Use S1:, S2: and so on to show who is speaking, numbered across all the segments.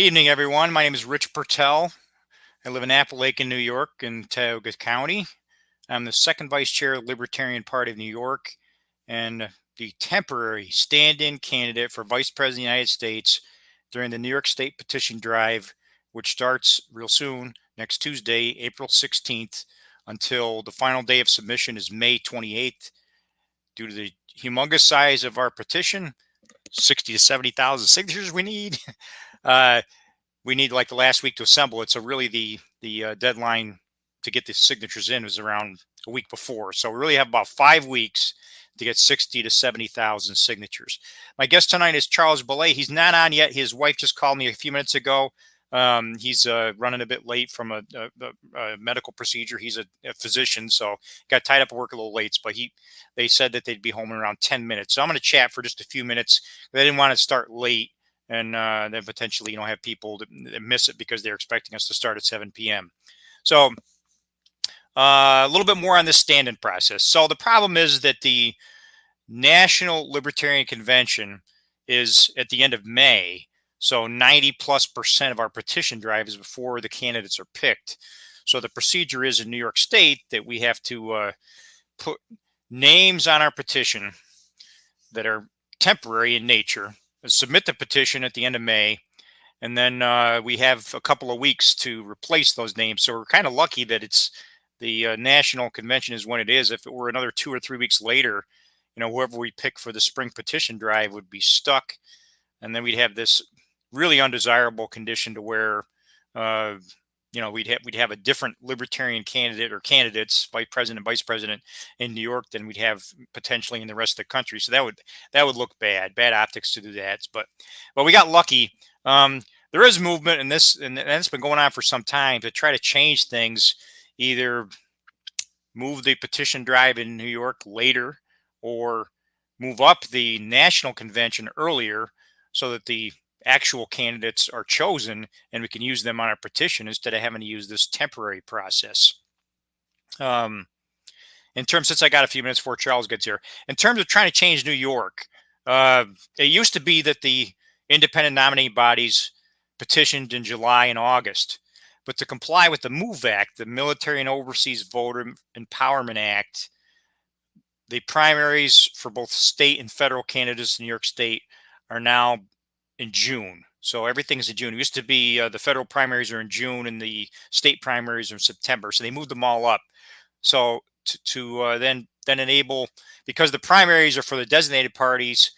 S1: evening, everyone. My name is Rich Pertell. I live in Appalachian, New York, in Tioga County. I'm the second vice chair of the Libertarian Party of New York and the temporary stand-in candidate for Vice President of the United States during the New York State petition drive, which starts real soon, next Tuesday, April 16th, until the final day of submission is May 28th. Due to the humongous size of our petition, 60 to 70,000 signatures we need. We need like the last week to assemble it. So really the deadline to get the signatures in was around a week before. So we really have about 5 weeks to get 60 to 70,000 signatures. My guest tonight is Charles Ballay. He's not on yet. His wife just called me a few minutes ago. He's running a bit late from a medical procedure. He's a physician, so got tied up at work a little late. But they said that they'd be home in around 10 minutes. So I'm going to chat for just a few minutes. They didn't want to start late and then potentially, have people that miss it because they're expecting us to start at 7 p.m. So a little bit more on this stand-in process. So the problem is that the National Libertarian Convention is at the end of May. So 90+% of our petition drive is before the candidates are picked. So the procedure is in New York State that we have to put names on our petition that are temporary in nature, submit the petition at the end of May, and then we have a couple of weeks to replace those names. So we're kind of lucky that it's the National Convention is when it is. If it were another 2 or 3 weeks later, whoever we pick for the spring petition drive would be stuck. And then we'd have this really undesirable condition to where, we'd have a different libertarian candidate or candidates, vice president in New York than we'd have potentially in the rest of the country. So that would look bad optics to do that. But we got lucky. There is movement in this, and it's been going on for some time to try to change things, either move the petition drive in New York later or move up the national convention earlier so that the actual candidates are chosen and we can use them on our petition instead of having to use this temporary process. Since I got a few minutes before Charles gets here, in terms of trying to change New York, it used to be that the independent nominating bodies petitioned in July and August, but to comply with the MOVE Act, the Military and Overseas Voter Empowerment Act, the primaries for both state and federal candidates in New York State are now in June. So everything's in June. It used to be the federal primaries are in June and the state primaries are in September. So they moved them all up. So to then enable, because the primaries are for the designated parties,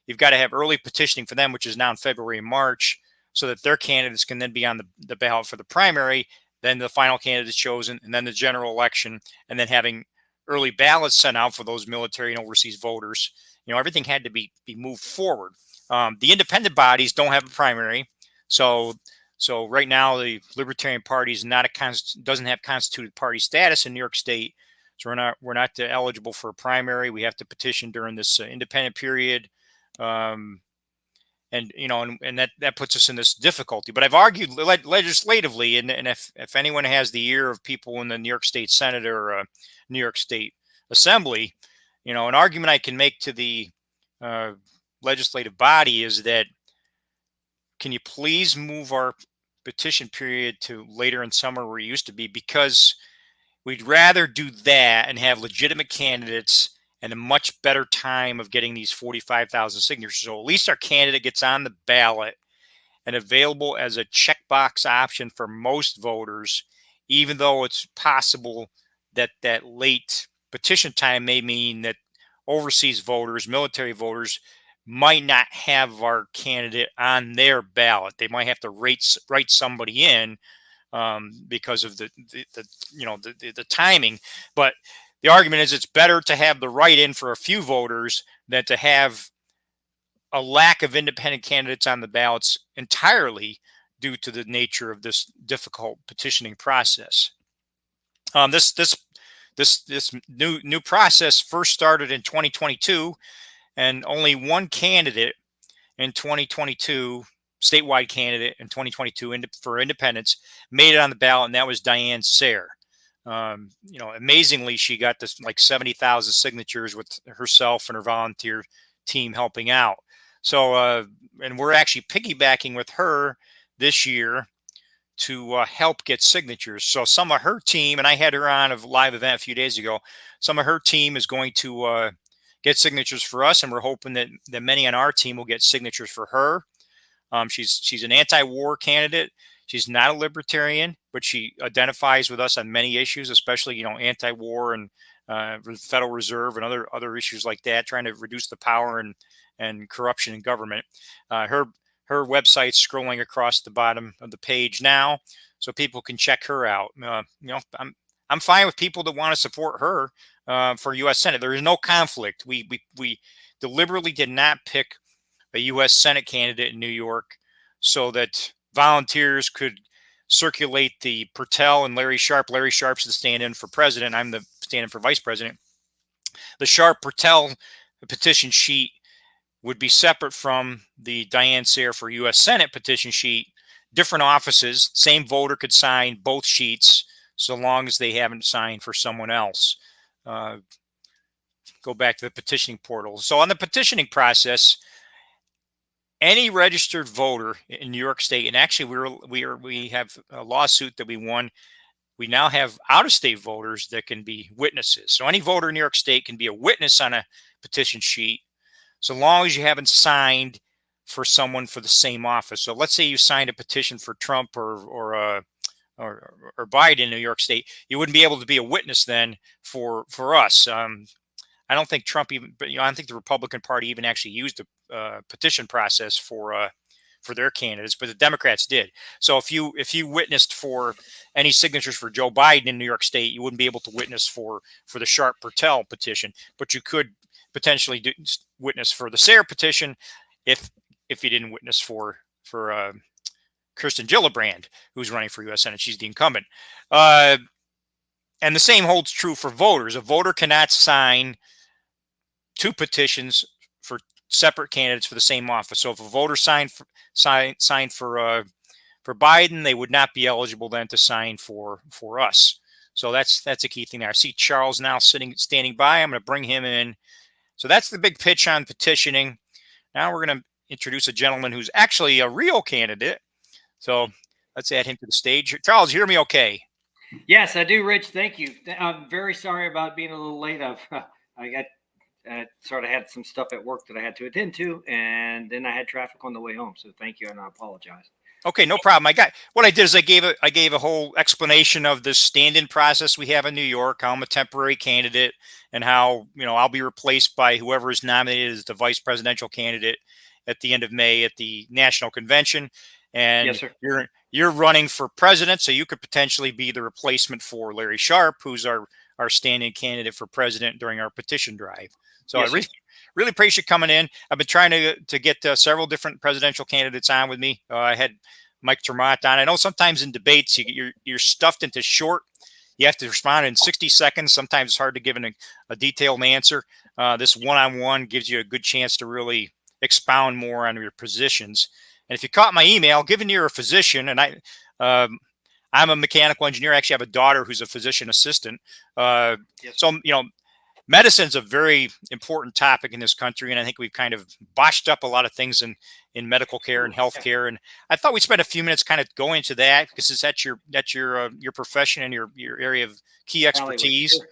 S1: you've got to have early petitioning for them, which is now in February and March, so that their candidates can then be on the ballot for the primary, then the final candidate is chosen, and then the general election, and then having early ballots sent out for those military and overseas voters. Everything had to be moved forward. The independent bodies don't have a primary, so right now the Libertarian Party is doesn't have constituted party status in New York State, so we're not eligible for a primary. We have to petition during this independent period, and that puts us in this difficulty. But I've argued legislatively, and if anyone has the ear of people in the New York State Senate or New York State Assembly, an argument I can make to the legislative body is that, can you please move our petition period to later in summer where it used to be, because we'd rather do that and have legitimate candidates and a much better time of getting these 45,000 signatures. So at least our candidate gets on the ballot and available as a checkbox option for most voters, even though it's possible that that late petition time may mean that overseas voters, military voters, might not have our candidate on their ballot. They might have to write somebody in because of the timing. But the argument is it's better to have the write-in for a few voters than to have a lack of independent candidates on the ballots entirely due to the nature of this difficult petitioning process. This new process first started in 2022, and only one candidate in 2022, statewide candidate in 2022 for independents, made it on the ballot, and that was Diane Sayre. Amazingly, she got this like 70,000 signatures with herself and her volunteer team helping out. So, and we're actually piggybacking with her this year to help get signatures. So some of her team, and I had her on a live event a few days ago, some of her team is going to get signatures for us, and we're hoping that many on our team will get signatures for her. She's an anti-war candidate. She's not a libertarian, but she identifies with us on many issues, especially anti-war and the Federal Reserve and other issues like that, trying to reduce the power and corruption in government. Her website's scrolling across the bottom of the page now, so people can check her out. I'm fine with people that want to support her for U.S. Senate. There is no conflict. We deliberately did not pick a U.S. Senate candidate in New York so that volunteers could circulate the Pertel and Larry Sharp. Larry Sharp's the stand-in for president. I'm the stand-in for vice president. The Sharp-Pertel petition sheet would be separate from the Diane Sayre for U.S. Senate petition sheet. Different offices, same voter could sign both sheets so long as they haven't signed for someone else. Go back to the petitioning portal. So on the petitioning process, any registered voter in New York State, and actually we have a lawsuit that we won. We now have out-of-state voters that can be witnesses. So any voter in New York State can be a witness on a petition sheet, so long as you haven't signed for someone for the same office. So let's say you signed a petition for Trump or Biden in New York State, you wouldn't be able to be a witness then for us. I don't think Trump even, but I don't think the Republican Party even actually used a petition process for their candidates, but the Democrats did. So if you witnessed for any signatures for Joe Biden in New York State, you wouldn't be able to witness for the Sharp-Pertel petition, but you could potentially witness for the Sayre petition if you didn't witness for Kirsten Gillibrand, who's running for U.S. Senate. She's the incumbent. And the same holds true for voters. A voter cannot sign two petitions for separate candidates for the same office. So if a voter signed for Biden, they would not be eligible then to sign for us. So that's a key thing there. I see Charles now standing by. I'm going to bring him in. So that's the big pitch on petitioning. Now we're going to introduce a gentleman who's actually a real candidate. So let's add him to the stage. Charles, you hear me okay?
S2: Yes, I do, Rich. Thank you. I'm very sorry about being a little late. I sort of had some stuff at work that I had to attend to, and then I had traffic on the way home. So thank you, and I apologize.
S1: Okay, no problem. What I did is I gave a whole explanation of the stand-in process we have in New York, how I'm a temporary candidate, and how I'll be replaced by whoever is nominated as the vice presidential candidate at the end of May at the national convention. And
S2: yes, sir.
S1: You're running for president, so you could potentially be the replacement for Larry Sharp, who's our standing candidate for president during our petition drive. So yes, I really appreciate you coming in. I've been trying to get several different presidential candidates on with me. I had Mike Tremont on. I know sometimes in debates you're stuffed into short. You have to respond in 60 seconds. Sometimes it's hard to give a detailed answer. This one-on-one gives you a good chance to really expound more on your positions. And if you caught my email, given you're a physician, and I'm a mechanical engineer. I actually have a daughter who's a physician assistant.
S2: Yes.
S1: So, medicine's a very important topic in this country, and I think we've kind of botched up a lot of things in medical care and healthcare. And I thought we'd spend a few minutes kind of going into that, because that's your profession and your area of key expertise. Sure.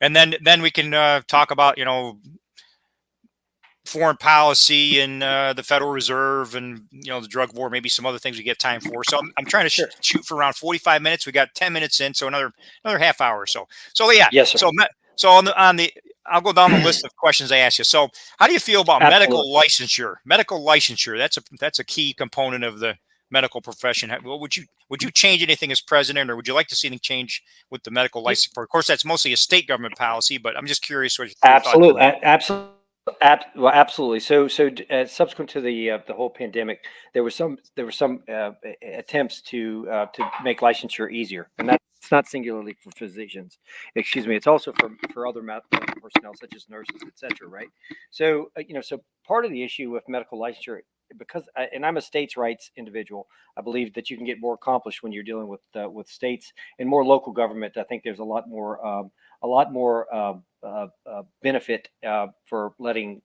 S1: And then we can talk about foreign policy and the Federal Reserve and the drug war, maybe some other things we get time for. So I'm trying to shoot for around 45 minutes. We got 10 minutes in, so another half hour or so. So yeah.
S2: Yes, sir.
S1: So I'll go down the list of questions I ask you. So how do you feel about medical licensure? Medical licensure, that's a key component of the medical profession. Would you change anything as president, or would you like to see anything change with the medical license? Of course, that's mostly a state government policy, but I'm just curious what your
S2: absolutely. Well, absolutely. So subsequent to the whole pandemic, there were some attempts to make licensure easier, and that's not singularly for physicians. Excuse me. It's also for other medical personnel such as nurses, etc. Right. So so part of the issue with medical licensure, because and I'm a states' rights individual, I believe that you can get more accomplished when you're dealing with states and more local government. I think there's a lot more benefit for letting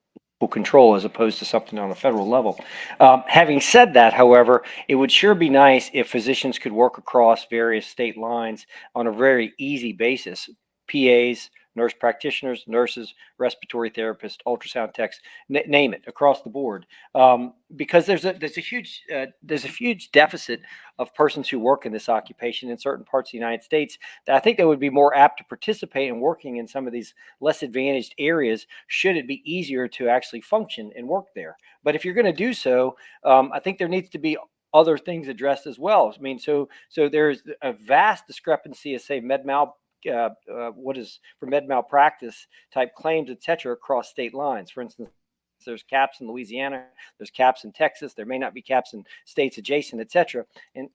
S2: control as opposed to something on a federal level. Having said that, however, it would sure be nice if physicians could work across various state lines on a very easy basis. PAs, nurse practitioners, nurses, respiratory therapists, ultrasound techs, name it, across the board. Because there's a huge deficit of persons who work in this occupation in certain parts of the United States that I think they would be more apt to participate in working in some of these less advantaged areas should it be easier to actually function and work there. But if you're going to do so, I think there needs to be other things addressed as well. I mean, so there's a vast discrepancy of, say, what is for med malpractice type claims, et cetera, across state lines. For instance, there's caps in Louisiana, there's caps in Texas, there may not be caps in states adjacent, et cetera. And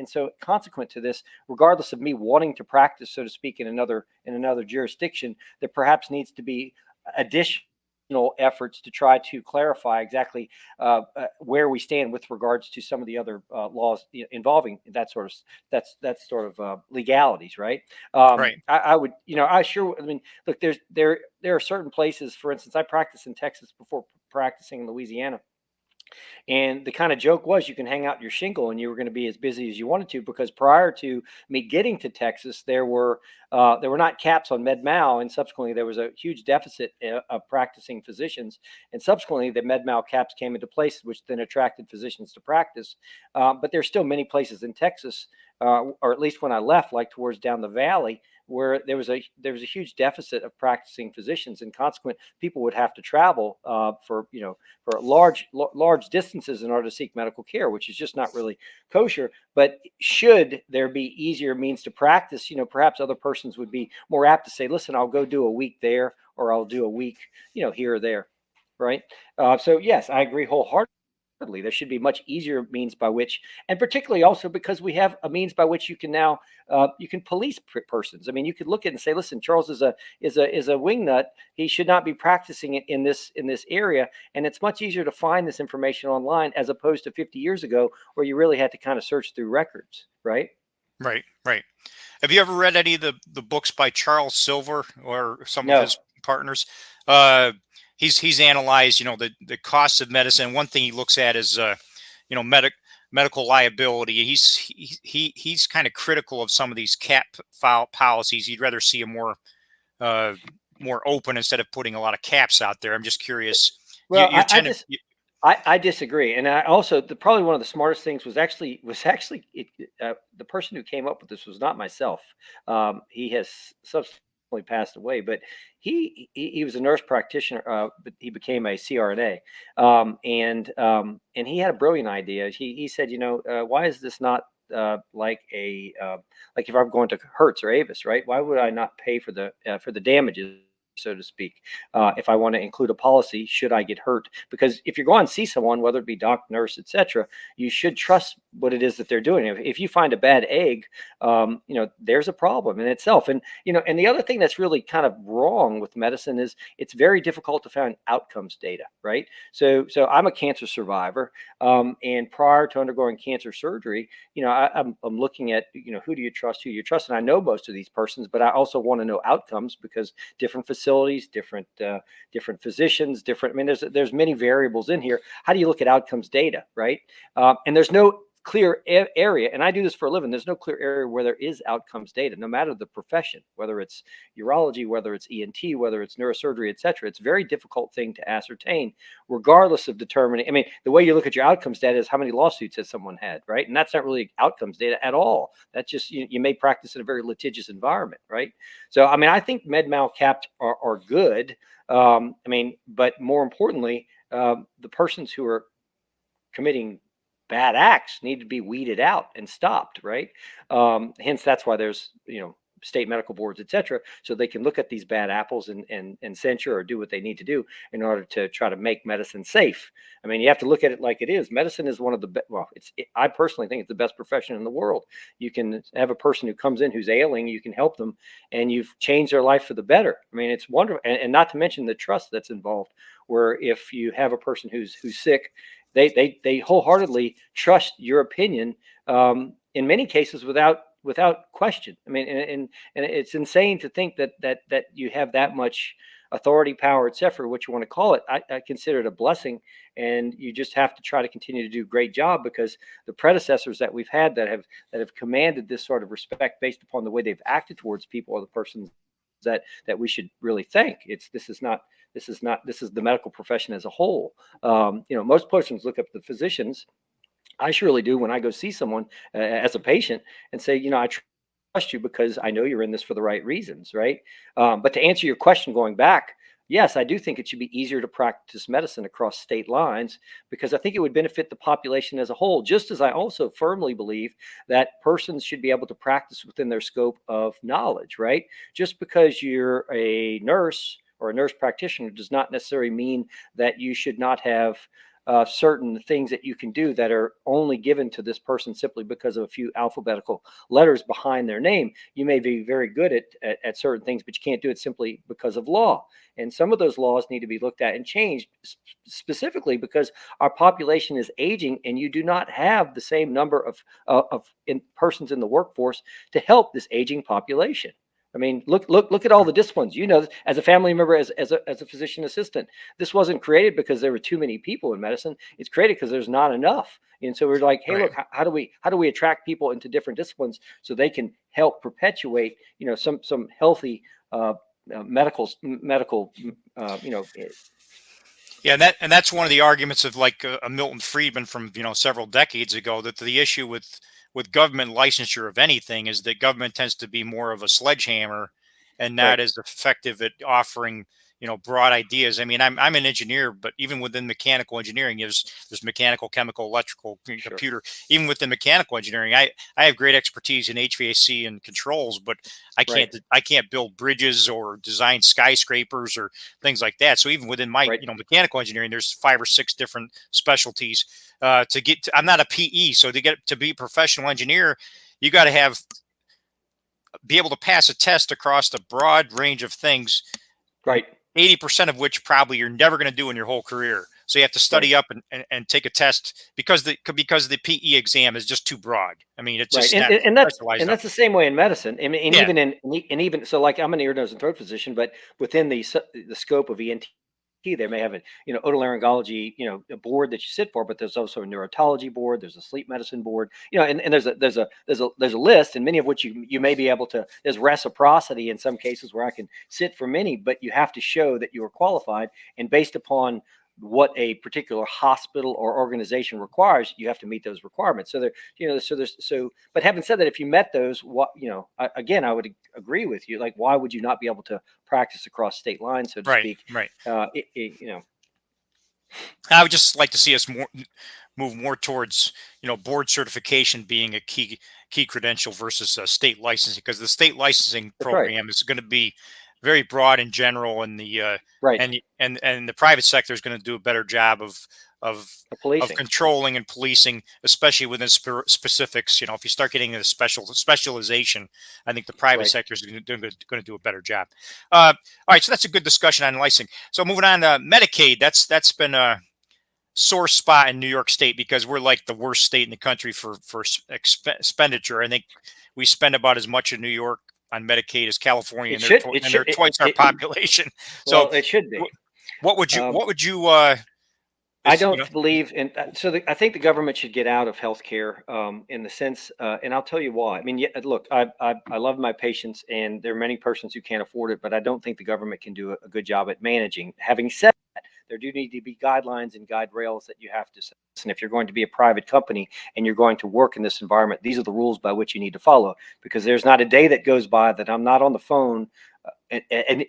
S2: so consequent to this, regardless of me wanting to practice, so to speak, in another jurisdiction, there perhaps needs to be additional efforts to try to clarify exactly where we stand with regards to some of the other laws involving that sort of legalities, right?
S1: Right.
S2: I would, I mean, look, there are certain places. For instance, I practiced in Texas before practicing in Louisiana. And the kind of joke was you can hang out your shingle and you were going to be as busy as you wanted to, because prior to me getting to Texas, there were not caps on med mal, and subsequently there was a huge deficit of practicing physicians, and subsequently the med mal caps came into place, which then attracted physicians to practice. But there's still many places in Texas, or at least when I left, like towards down the valley, where there was a huge deficit of practicing physicians, and consequent people would have to travel for large distances in order to seek medical care, which is just not really kosher. But should there be easier means to practice, perhaps other persons would be more apt to say, listen, I'll go do a week there, or I'll do a week, here or there, right? So yes, I agree wholeheartedly. There should be much easier means by which, and particularly also because we have a means by which you can now you can police persons. I mean, you could look at it and say, listen, Charles is a wingnut. He should not be practicing it in this area. And it's much easier to find this information online as opposed to 50 years ago, where you really had to kind of search through records, right?
S1: Right. Right. Have you ever read any of the books by Charles Silver or some
S2: No.
S1: of his partners? He's analyzed, the costs of medicine. One thing he looks at is, medical liability. He's kind of critical of some of these cap file policies. He'd rather see a more open instead of putting a lot of caps out there. I'm just curious.
S2: Well, I disagree, and I also probably one of the smartest things was actually the person who came up with this was not myself. He has subsequently passed away, but he was a nurse practitioner, but he became a CRNA, and he had a brilliant idea. He said, why is this not like if I'm going to Hertz or Avis, right? Why would I not pay for the damages, so to speak, if I want to include a policy should I get hurt? Because if you're going to see someone, whether it be doctor, nurse, etc., you should trust what it is that they're doing. If you find a bad egg, there's a problem in itself. And and the other thing that's really kind of wrong with medicine is it's very difficult to find outcomes data, right? So I'm a cancer survivor, and prior to undergoing cancer surgery, I'm looking at who do you trust, and I know most of these persons, but I also want to know outcomes, because different facilities, different physicians, different. I mean, there's many variables in here. How do you look at outcomes data, right? And there's no clear area, and I do this for a living. There's no clear area where there is outcomes data, no matter the profession, whether it's urology, whether it's ENT, whether it's neurosurgery, etc. It's a very difficult thing to ascertain, regardless of determining. I mean, the way you look at your outcomes data is how many lawsuits has someone had, right? And that's not really outcomes data at all. That's just you may practice in a very litigious environment, right? So, I mean, I think med mal caps are good. But more importantly, the persons who are committing bad acts need to be weeded out and stopped, right? Hence, that's why there's state medical boards, etc., so they can look at these bad apples and censure or do what they need to do in order to try to make medicine safe. I mean, you have to look at it like it is. Medicine is one of the best. Well, I personally think it's the best profession in the world. You can have a person who comes in who's ailing, you can help them, and you've changed their life for the better. I mean, it's wonderful, and not to mention the trust that's involved. Where if you have a person who's sick, they wholeheartedly trust your opinion, in many cases without question. I mean, and it's insane to think that you have that much authority, power, etc., what you want to call it, I consider it a blessing. And you just have to try to continue to do a great job, because the predecessors that we've had that have commanded this sort of respect based upon the way they've acted towards people are the persons that we should really thank. This is the medical profession as a whole. Most persons look up the physicians. I surely do when I go see someone as a patient and say, I trust you because I know you're in this for the right reasons, right? But to answer your question going back, yes, I do think it should be easier to practice medicine across state lines, because I think it would benefit the population as a whole, just as I also firmly believe that persons should be able to practice within their scope of knowledge, right? Just because you're a nurse or a nurse practitioner does not necessarily mean that you should not have certain things that you can do that are only given to this person simply because of a few alphabetical letters behind their name. You may be very good at certain things, but you can't do it simply because of law. And some of those laws need to be looked at and changed, specifically because our population is aging, and you do not have the same number of persons in the workforce to help this aging population. I mean, look at all the disciplines. As a family member, as a physician assistant, this wasn't created because there were too many people in medicine. It's created because there's not enough. And so we're like, hey,
S1: Right.
S2: look, how do we attract people into different disciplines so they can help perpetuate, some healthy medical.
S1: Yeah, and that's one of the arguments of like a Milton Friedman from several decades ago, that the issue with government licensure of anything is that government tends to be more of a sledgehammer and not
S2: Right.
S1: as effective at offering broad ideas. I mean, I'm an engineer, but even within mechanical engineering, there's mechanical, chemical, electrical,
S2: Sure.
S1: computer. Even within mechanical engineering, I have great expertise in HVAC and controls, but
S2: Right.
S1: I can't build bridges or design skyscrapers or things like that. So even within my
S2: Right.
S1: mechanical engineering, there's 5 or 6 different specialties. I'm not a PE, so to get to be a professional engineer, you got to be able to pass a test across a broad range of things,
S2: Right.
S1: 80% of which probably you're never going to do in your whole career. So you have to
S2: Right.
S1: study up and take a test because the PE exam is just too broad. I mean, it's
S2: Right,
S1: just not
S2: and that's
S1: specialized enough.
S2: the same way in medicine. And
S1: Yeah,
S2: even so, like, I'm an ear, nose, and throat physician, but within the scope of ENT, they may have a otolaryngology a board that you sit for, but there's also a neurotology board. There's a sleep medicine board. And there's a list, and many of which you may be able to. There's reciprocity in some cases where I can sit for many, but you have to show that you are qualified, and based upon what a particular hospital or organization requires, you have to meet those requirements. So but having said that, if you met those, again, I would agree with you. Like, why would you not be able to practice across state lines, so to
S1: right,
S2: speak?
S1: right. I would just like to see us move more towards board certification being a key credential versus state licensing, because the state licensing
S2: That's right.
S1: program is going to be very broad in general, and
S2: Right.
S1: and the private sector is going to do a better job of
S2: The policing.
S1: controlling and policing, especially within specifics. If you start getting into specialization, I think the private
S2: Right.
S1: sector is going to do a better job. All right, so that's a good discussion on licensing. So moving on to Medicaid, that's been a sore spot in New York State, because we're like the worst state in the country for expenditure. I think we spend about as much in New York on Medicaid as California,
S2: It
S1: and
S2: should. It
S1: they're
S2: should.
S1: twice our population. So
S2: Well, it should be.
S1: what would you
S2: Um, I
S1: is
S2: don't believe in. I think the government should get out of healthcare, in the sense, and I'll tell you why. I mean, yeah, look, I love my patients, and there are many persons who can't afford it, but I don't think the government can do a good job at managing. Having said that, there do need to be guidelines and guide rails that you have to set. And if you're going to be a private company and you're going to work in this environment, these are the rules by which you need to follow. Because there's not a day that goes by that I'm not on the phone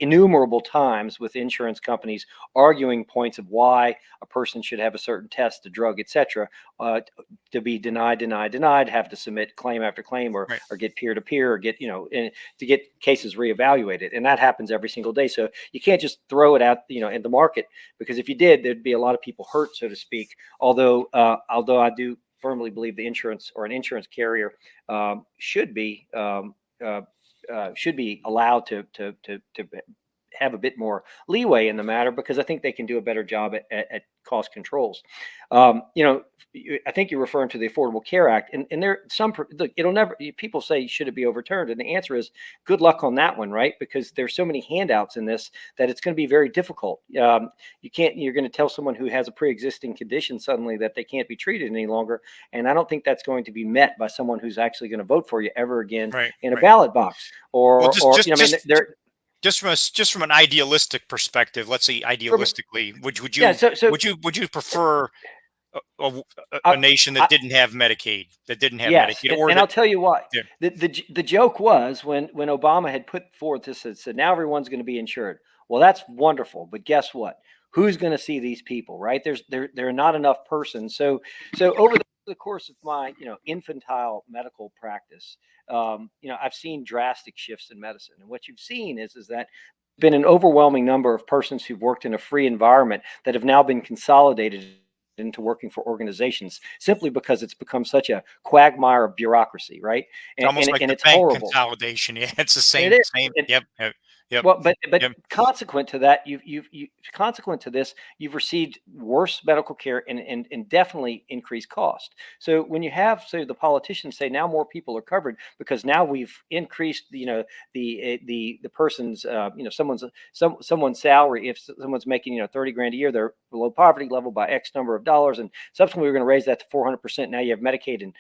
S2: innumerable times with insurance companies arguing points of why a person should have a certain test, a drug, etc., to be denied, have to submit claim after claim, or
S1: right.
S2: get peer to peer, or get and to get cases reevaluated, and that happens every single day. So you can't just throw it out in the market, because if you did, there'd be a lot of people hurt, so to speak. Although I do firmly believe the insurance or an insurance carrier should be allowed to have a bit more leeway in the matter, because I think they can do a better job at cost controls. You know, I think you're referring to the Affordable Care Act, and there some look, it'll never. People say should it be overturned, and the answer is good luck on that one, right? Because there's so many handouts in this that it's going to be very difficult. You can't. You're going to tell someone who has a pre-existing condition suddenly that they can't be treated any longer, and I don't think that's going to be met by someone who's actually going to vote for you ever again
S1: Right.
S2: in a
S1: Right.
S2: ballot box.
S1: Well,
S2: Or you know, I mean, they're
S1: just from an idealistic perspective, let's say
S2: from,
S1: idealistically, would
S2: yeah.
S1: you
S2: So
S1: would you prefer a
S2: I,
S1: nation that
S2: I,
S1: didn't have Medicaid,
S2: yes,
S1: or
S2: and
S1: that?
S2: I'll tell you what.
S1: Yeah.
S2: The joke was when Obama had put forth this and said now everyone's going to be insured. Well, that's wonderful, but guess what? Who's going to see these people, right? There are not enough persons. So over the course of my infantile medical practice, I've seen drastic shifts in medicine, and what you've seen is that been an overwhelming number of persons who've worked in a free environment that have now been consolidated into working for organizations simply because it's become such a quagmire of bureaucracy, right?
S1: It's almost like
S2: And
S1: the
S2: it's
S1: bank
S2: horrible.
S1: consolidation. Yeah, it's the
S2: It
S1: same.
S2: is.
S1: Yep. Yep. Yep.
S2: Well, but
S1: Yep.
S2: consequent to that, you consequent to this, you've received worse medical care and definitely increased cost. So when you have, so the politicians say now more people are covered because now we've increased, the person's, someone's salary. If someone's making 30 grand a year, they're below poverty level by X number of dollars, and subsequently we're going to raise that to 400%. Now you have Medicaid, and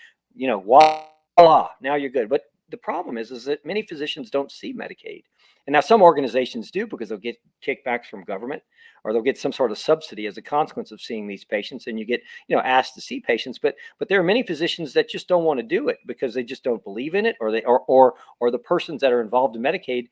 S2: voila, now you're good. But the problem is that many physicians don't see Medicaid. And now some organizations do because they'll get kickbacks from government, or they'll get some sort of subsidy as a consequence of seeing these patients, and you get asked to see patients. But there are many physicians that just don't want to do it because they just don't believe in it, or or the persons that are involved in Medicaid,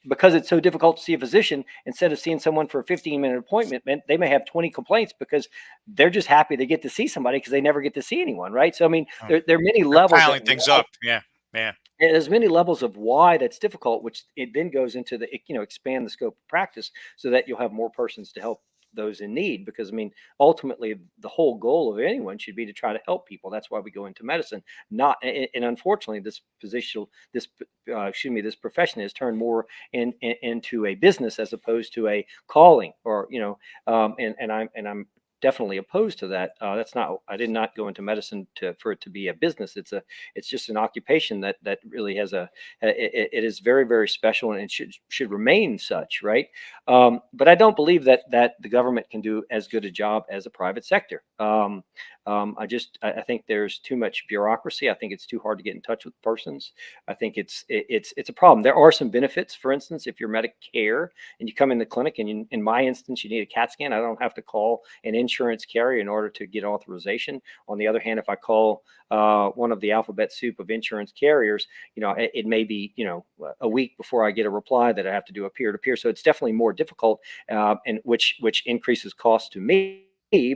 S2: because it's so difficult to see a physician, instead of seeing someone for a 15-minute appointment, they may have 20 complaints because they're just happy they get to see somebody because they never get to see anyone, right? So I mean,
S1: Oh,
S2: there are many
S1: they're
S2: levels at
S1: piling things up. Yeah. Yeah.
S2: and there's many levels of why that's difficult, which it then goes into the expand the scope of practice so that you'll have more persons to help those in need. Because I mean, ultimately, the whole goal of anyone should be to try to help people. That's why we go into medicine. Not and unfortunately, this profession has turned more into a business as opposed to a calling, or I'm definitely opposed to that. That's not. I did not go into medicine for it to be a business. It's just an occupation that really has it is very, very special, and it should remain such, right? But I don't believe that the government can do as good a job as a private sector. I think there's too much bureaucracy. I think it's too hard to get in touch with persons. I think it's a problem. There are some benefits. For instance, if you're Medicare and you come in the clinic, and in my instance you need a CAT scan, I don't have to call an insurance carrier in order to get authorization. On the other hand, if I call one of the alphabet soup of insurance carriers, it may be a week before I get a reply that I have to do a peer-to-peer. So it's definitely more difficult, and which increases cost to me,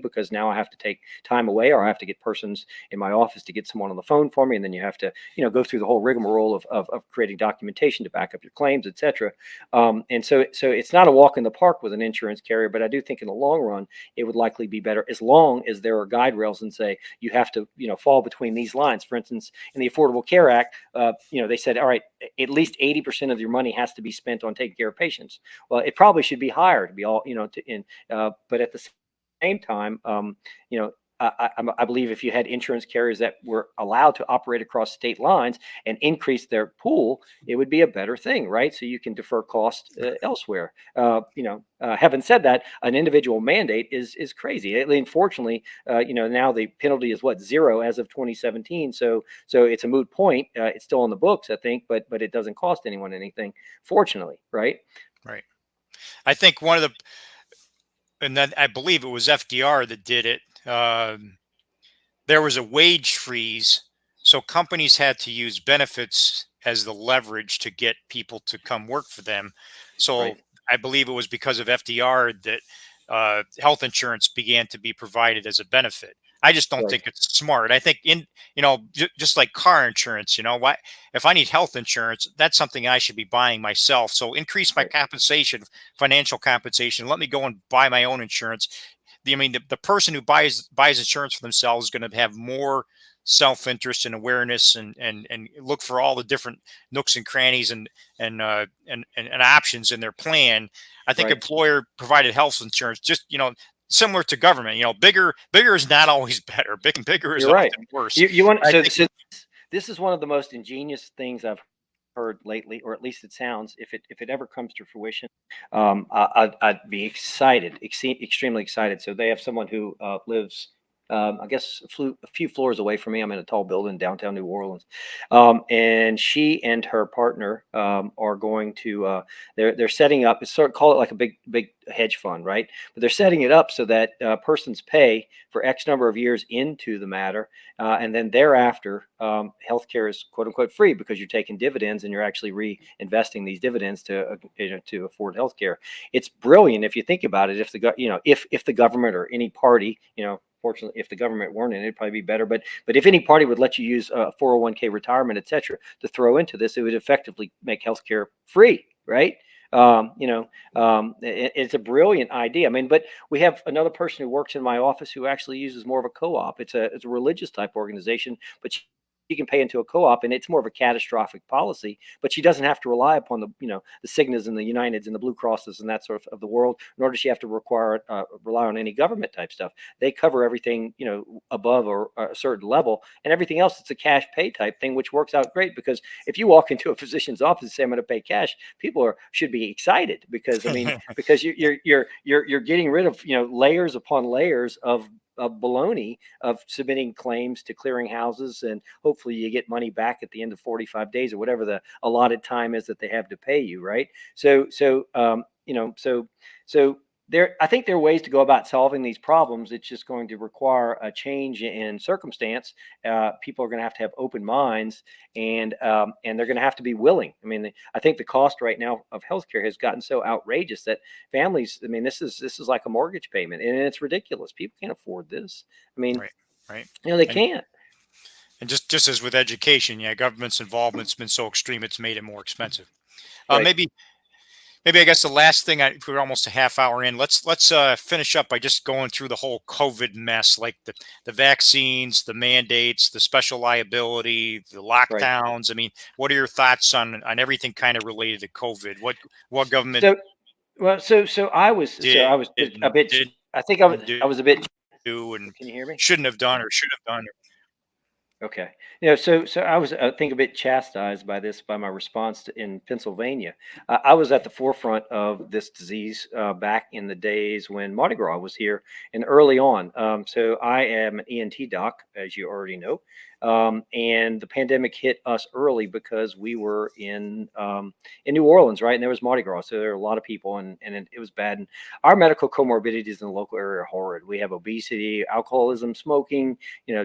S2: because now I have to take time away, or I have to get persons in my office to get someone on the phone for me, and then you have to go through the whole rigmarole of creating documentation to back up your claims, etc. And so it's not a walk in the park with an insurance carrier, but I do think in the long run it would likely be better, as long as there are guide rails and say you have to fall between these lines. For instance, in the Affordable Care Act, they said, all right, at least 80% of your money has to be spent on taking care of patients. Well, it probably should be higher to be all but at the same time, I believe if you had insurance carriers that were allowed to operate across state lines and increase their pool, it would be a better thing, right? So you can defer cost elsewhere. Having said that, an individual mandate is crazy. Unfortunately, now the penalty is zero as of 2017. So it's a moot point. It's still on the books, I think, but it doesn't cost anyone anything, fortunately, right?
S1: Right. I think and then I believe it was FDR that did it. There was a wage freeze, so companies had to use benefits as the leverage to get people to come work for them. So
S2: Right.
S1: I believe it was because of FDR that health insurance began to be provided as a benefit. I just don't
S2: Right.
S1: think it's smart. I think just like car insurance, why, if I need health insurance, that's something I should be buying myself. So increase my
S2: Right.
S1: compensation, financial compensation. Let me go and buy my own insurance. The person who buys insurance for themselves is going to have more self-interest and awareness, and look for all the different nooks and crannies and options in their plan. I think
S2: Right.
S1: employer provided health insurance, just, similar to government, bigger is not always better. Bigger is
S2: You're right.
S1: often worse.
S2: You want
S1: I
S2: so,
S1: think,
S2: this is one of the most ingenious things I've heard lately, or at least it sounds. If it ever comes to fruition, I'd be excited, extremely excited. So they have someone who lives, I guess, a few floors away from me. I'm in a tall building downtown New Orleans, and she and her partner are going to. They're setting up. It's sort of, call it like a big hedge fund, right? But they're setting it up so that persons pay for X number of years into the matter, and then thereafter, healthcare is quote unquote free because you're taking dividends and you're actually reinvesting these dividends to afford healthcare. It's brilliant if you think about it. If the government or any party, fortunately, if the government weren't in it, it'd probably be better. But if any party would let you use 401k retirement, etc., to throw into this, it would effectively make healthcare free, right? It's a brilliant idea. I mean, but we have another person who works in my office who actually uses more of a co-op. It's a religious type organization, but she can pay into a co-op, and it's more of a catastrophic policy. But she doesn't have to rely upon the Cignas and the Uniteds and the Blue Crosses and that sort of the world, nor does she have to rely on any government type stuff. They cover everything above or a certain level, and everything else it's a cash pay type thing, which works out great because if you walk into a physician's office and say I'm going to pay cash, people should be excited because because you're getting rid of layers upon layers of baloney of submitting claims to clearing houses, and hopefully you get money back at the end of 45 days or whatever the allotted time is that they have to pay you, right? So I think there are ways to go about solving these problems. It's just going to require a change in circumstance. People are going to have open minds, and they're going to have to be willing. I mean, I think the cost right now of healthcare has gotten so outrageous that families. I mean, this is like a mortgage payment, and it's ridiculous. People can't afford this. I mean,
S1: right, right.
S2: they
S1: And
S2: can't.
S1: and just as with education, yeah, government's involvement's been so extreme, it's made it more expensive.
S2: Right.
S1: Maybe I guess the last thing, we're almost a half hour in. Let's finish up by just going through the whole COVID mess, like the vaccines, the mandates, the special liability, the
S2: Right.
S1: lockdowns. I mean, what are your thoughts on everything kind of related to COVID? What government
S2: So I was
S1: did
S2: a
S1: and
S2: bit.
S1: didn't
S2: I think I was a bit.
S1: do and
S2: Can you hear me?
S1: shouldn't have done or should have done?
S2: Okay. So I was, I think, a bit chastised by this, by my response in Pennsylvania. I was at the forefront of this disease back in the days when Mardi Gras was here and early on. So I am an ENT doc, as you already know. And the pandemic hit us early because we were in New Orleans, right? And there was Mardi Gras. So there were a lot of people, and it was bad. And our medical comorbidities in the local area are horrid. We have obesity, alcoholism, smoking,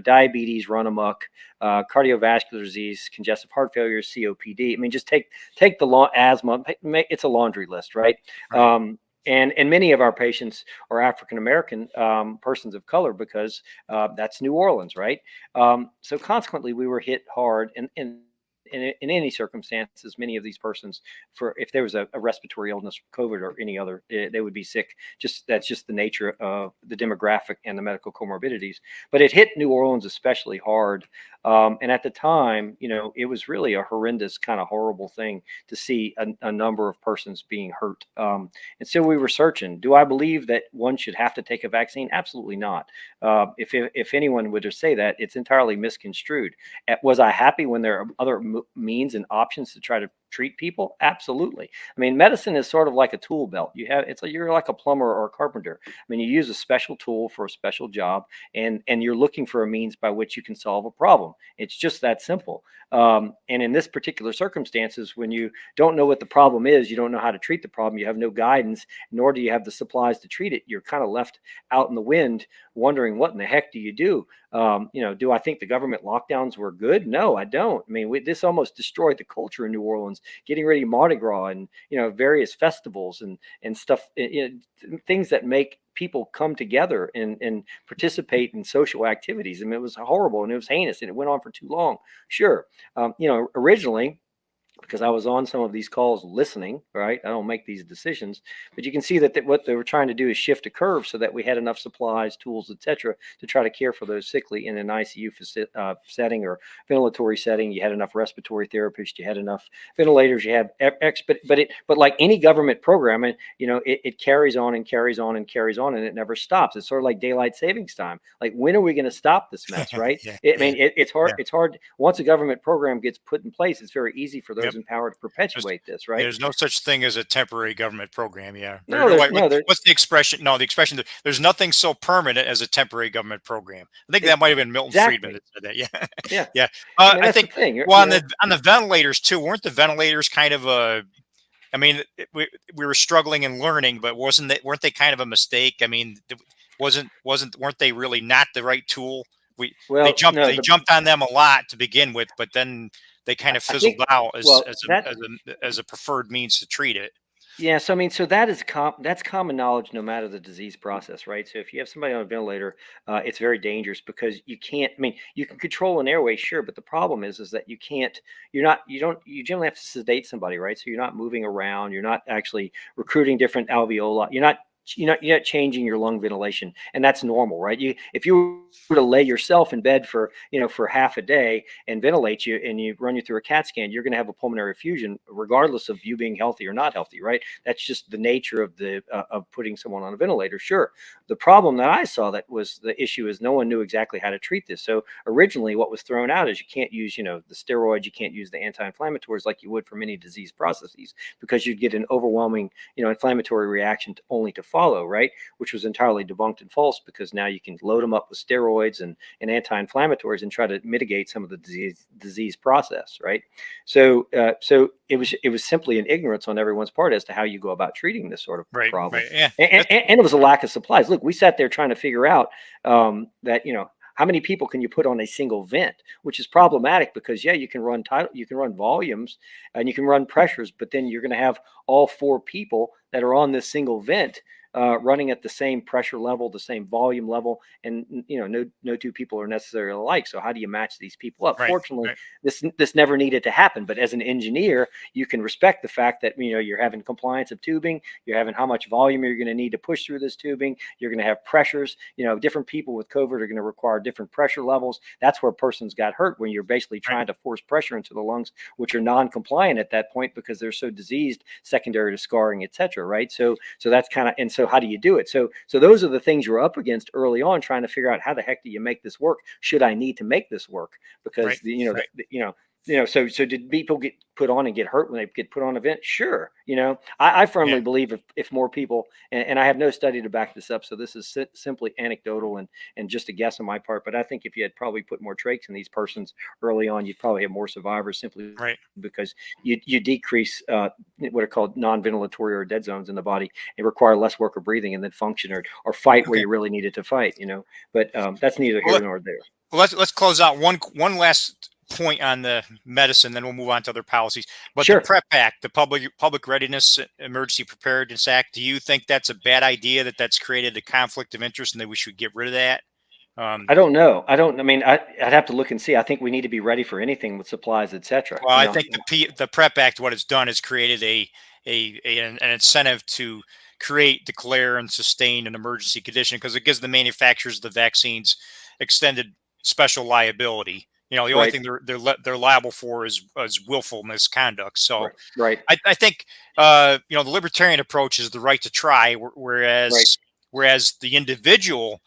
S2: diabetes run amok, cardiovascular disease, congestive heart failure, COPD. I mean, just take the asthma. It's a laundry list, right?
S1: Right.
S2: And many of our patients are African American persons of color because that's New Orleans, right? So consequently, we were hit hard, and in any circumstances, many of these persons, for if there was a respiratory illness, COVID or any other, they would be sick. That's just the nature of the demographic and the medical comorbidities. But it hit New Orleans especially hard, and at the time, it was really a horrendous, kind of horrible thing to see a number of persons being hurt. And so we were searching. Do I believe that one should have to take a vaccine? Absolutely not. If anyone would say that, it's entirely misconstrued. Was I happy when there are other means and options to try to treat people? Absolutely. I mean, medicine is sort of like a tool belt. You're like a plumber or a carpenter. I mean, you use a special tool for a special job, and you're looking for a means by which you can solve a problem. It's just that simple. And in this particular circumstances, when you don't know what the problem is, you don't know how to treat the problem, you have no guidance, nor do you have the supplies to treat it. You're kind of left out in the wind, wondering what in the heck do you do? Do I think the government lockdowns were good? No, I don't. I mean, this almost destroyed the culture in New Orleans, getting ready to Mardi Gras and various festivals and stuff, things that make people come together and participate in social activities. I mean, it was horrible and it was heinous and it went on for too long. Sure, originally because I was on some of these calls listening, right? I don't make these decisions, but you can see that what they were trying to do is shift a curve so that we had enough supplies, tools, etc., to try to care for those sickly in an ICU setting or ventilatory setting. You had enough respiratory therapists, you had enough ventilators, you have but like any government program, and it carries on and carries on and carries on, and it never stops. It's sort of like daylight savings time. Like, when are we going to stop this mess, right?
S1: Yeah,
S2: I mean, it's hard.
S1: yeah.
S2: It's hard once a government program gets put in place. It's very easy for those
S1: Yep.
S2: in power to perpetuate this, right?
S1: There's no such thing as a temporary government program. Yeah.
S2: No, there's no there.
S1: What's the expression? No, the expression, there's nothing so permanent as a temporary government program. I think that might have been Milton Friedman
S2: Exactly.
S1: that said that. Yeah.
S2: Yeah.
S1: Yeah.
S2: I mean,
S1: I
S2: that's the
S1: think,
S2: thing.
S1: well, on the ventilators too, weren't the ventilators kind of I mean, we were struggling and learning, but weren't they kind of a mistake? I mean, weren't they really not the right tool? They
S2: Well, no,
S1: jumped on them a lot to begin with, but then they kind of
S2: I
S1: fizzled
S2: think,
S1: out
S2: well, that,
S1: as a preferred means to treat it.
S2: yeah. So I mean, so that's common knowledge, no matter the disease process, right? So if you have somebody on a ventilator, it's very dangerous because you can't. I mean, you can control an airway, sure, but the problem is that you can't. You generally have to sedate somebody, right? So you're not moving around. You're not actually recruiting different alveoli. You're not changing your lung ventilation, and that's normal, right? If you were to lay yourself in bed for for half a day and ventilate you, and you run you through a CAT scan, you're going to have a pulmonary effusion regardless of you being healthy or not healthy, right? That's just the nature of the of putting someone on a ventilator. Sure. The problem that I saw, that was the issue, is no one knew exactly how to treat this. So originally what was thrown out is you can't use the steroids, you can't use the anti-inflammatories like you would for many disease processes, because you'd get an overwhelming inflammatory reaction only to follow, right? Which was entirely debunked and false, because now you can load them up with steroids and anti-inflammatories and try to mitigate some of the disease process, right? So it was simply an ignorance on everyone's part as to how you go about treating this sort of
S1: Right.
S2: problem,
S1: Right. Yeah.
S2: and it was a lack of supplies. Look, we sat there trying to figure out that how many people can you put on a single vent, which is problematic because, yeah, you can run volumes and you can run pressures, but then you're going to have all four people that are on this single vent running at the same pressure level, the same volume level, and no two people are necessarily alike. So how do you match these people up?
S1: Right.
S2: Fortunately,
S1: Right.
S2: this never needed to happen. But as an engineer, you can respect the fact that you're having compliance of tubing, you're having how much volume you're going to need to push through this tubing, you're going to have pressures. Different people with COVID are going to require different pressure levels. That's where persons got hurt, when you're basically
S1: Right.
S2: trying to force pressure into the lungs, which are non-compliant at that point because they're so diseased, secondary to scarring, etc. Right? So that's kind of, and so how do you do it? So those are the things you're up against early on, trying to figure out how the heck do you make this work? Should I need to make this work? Because
S1: Right. Right.
S2: so did people get put on and get hurt when they get put on a vent? Sure. I firmly
S1: Yeah.
S2: believe if more people, and I have no study to back this up, so this is simply anecdotal and just a guess on my part, but I think if you had probably put more trachs in these persons early on, you'd probably have more survivors, simply
S1: Right.
S2: because you decrease what are called non-ventilatory or dead zones in the body, and require less work or breathing, and then function or fight where
S1: Okay.
S2: you really needed to fight. But that's neither
S1: Well,
S2: here nor there.
S1: let's close out one last point on the medicine, then we'll move on to other policies. But the
S2: Sure.
S1: PrEP Act, the Public Readiness Emergency Preparedness Act, do you think that's a bad idea, that's created a conflict of interest, and that we should get rid of that?
S2: I don't know. I mean, I'd have to look and see. I think we need to be ready for anything with supplies, etc.
S1: Well, I think the PrEP Act, what it's done is created an incentive to declare, and sustain an emergency condition, because it gives the manufacturers of the vaccines extended special liability. The only
S2: Right.
S1: thing they're liable for is willful misconduct. So
S2: Right.
S1: I think the libertarian approach is the right to try,
S2: Right.
S1: whereas the individual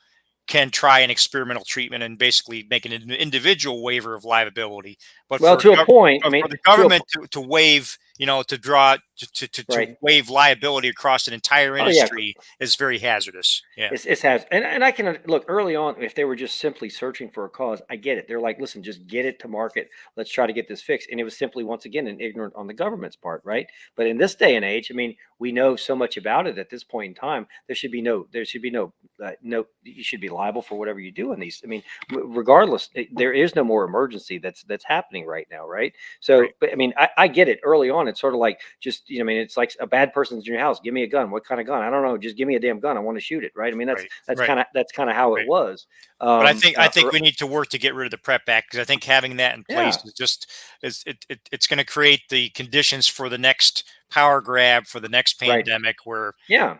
S1: can try an experimental treatment and basically make an individual waiver of liability. But
S2: Well, to a point. I mean,
S1: for the government to waive, to
S2: right.
S1: waive liability across an entire
S2: Oh yeah.
S1: industry is very hazardous. Yeah.
S2: It has, and I can look early on, if they were just simply searching for a cause, I get it. They're like, listen, just get it to market. Let's try to get this fixed. And it was simply, once again, an ignorant on the government's part, right? But in this day and age, I mean, we know so much about it at this point in time. There should be no, you should be liable for whatever you do in these. I mean, regardless, there is no more emergency that's happening right now, right? So,
S1: Right.
S2: but I mean, I get it early on. It's sort of like just, I mean, it's like a bad person's in your house. Give me a gun. What kind of gun? I don't know. Just give me a damn gun. I want to shoot it. Right. I mean,
S1: Right. Right.
S2: that's kind of how it
S1: Right.
S2: was.
S1: But I think
S2: For,
S1: we need to work to get rid of the Prep Act, because I think having that in place
S2: yeah.
S1: is just it's going to create the conditions for the next power grab, for the next
S2: Right.
S1: pandemic, where
S2: Yeah.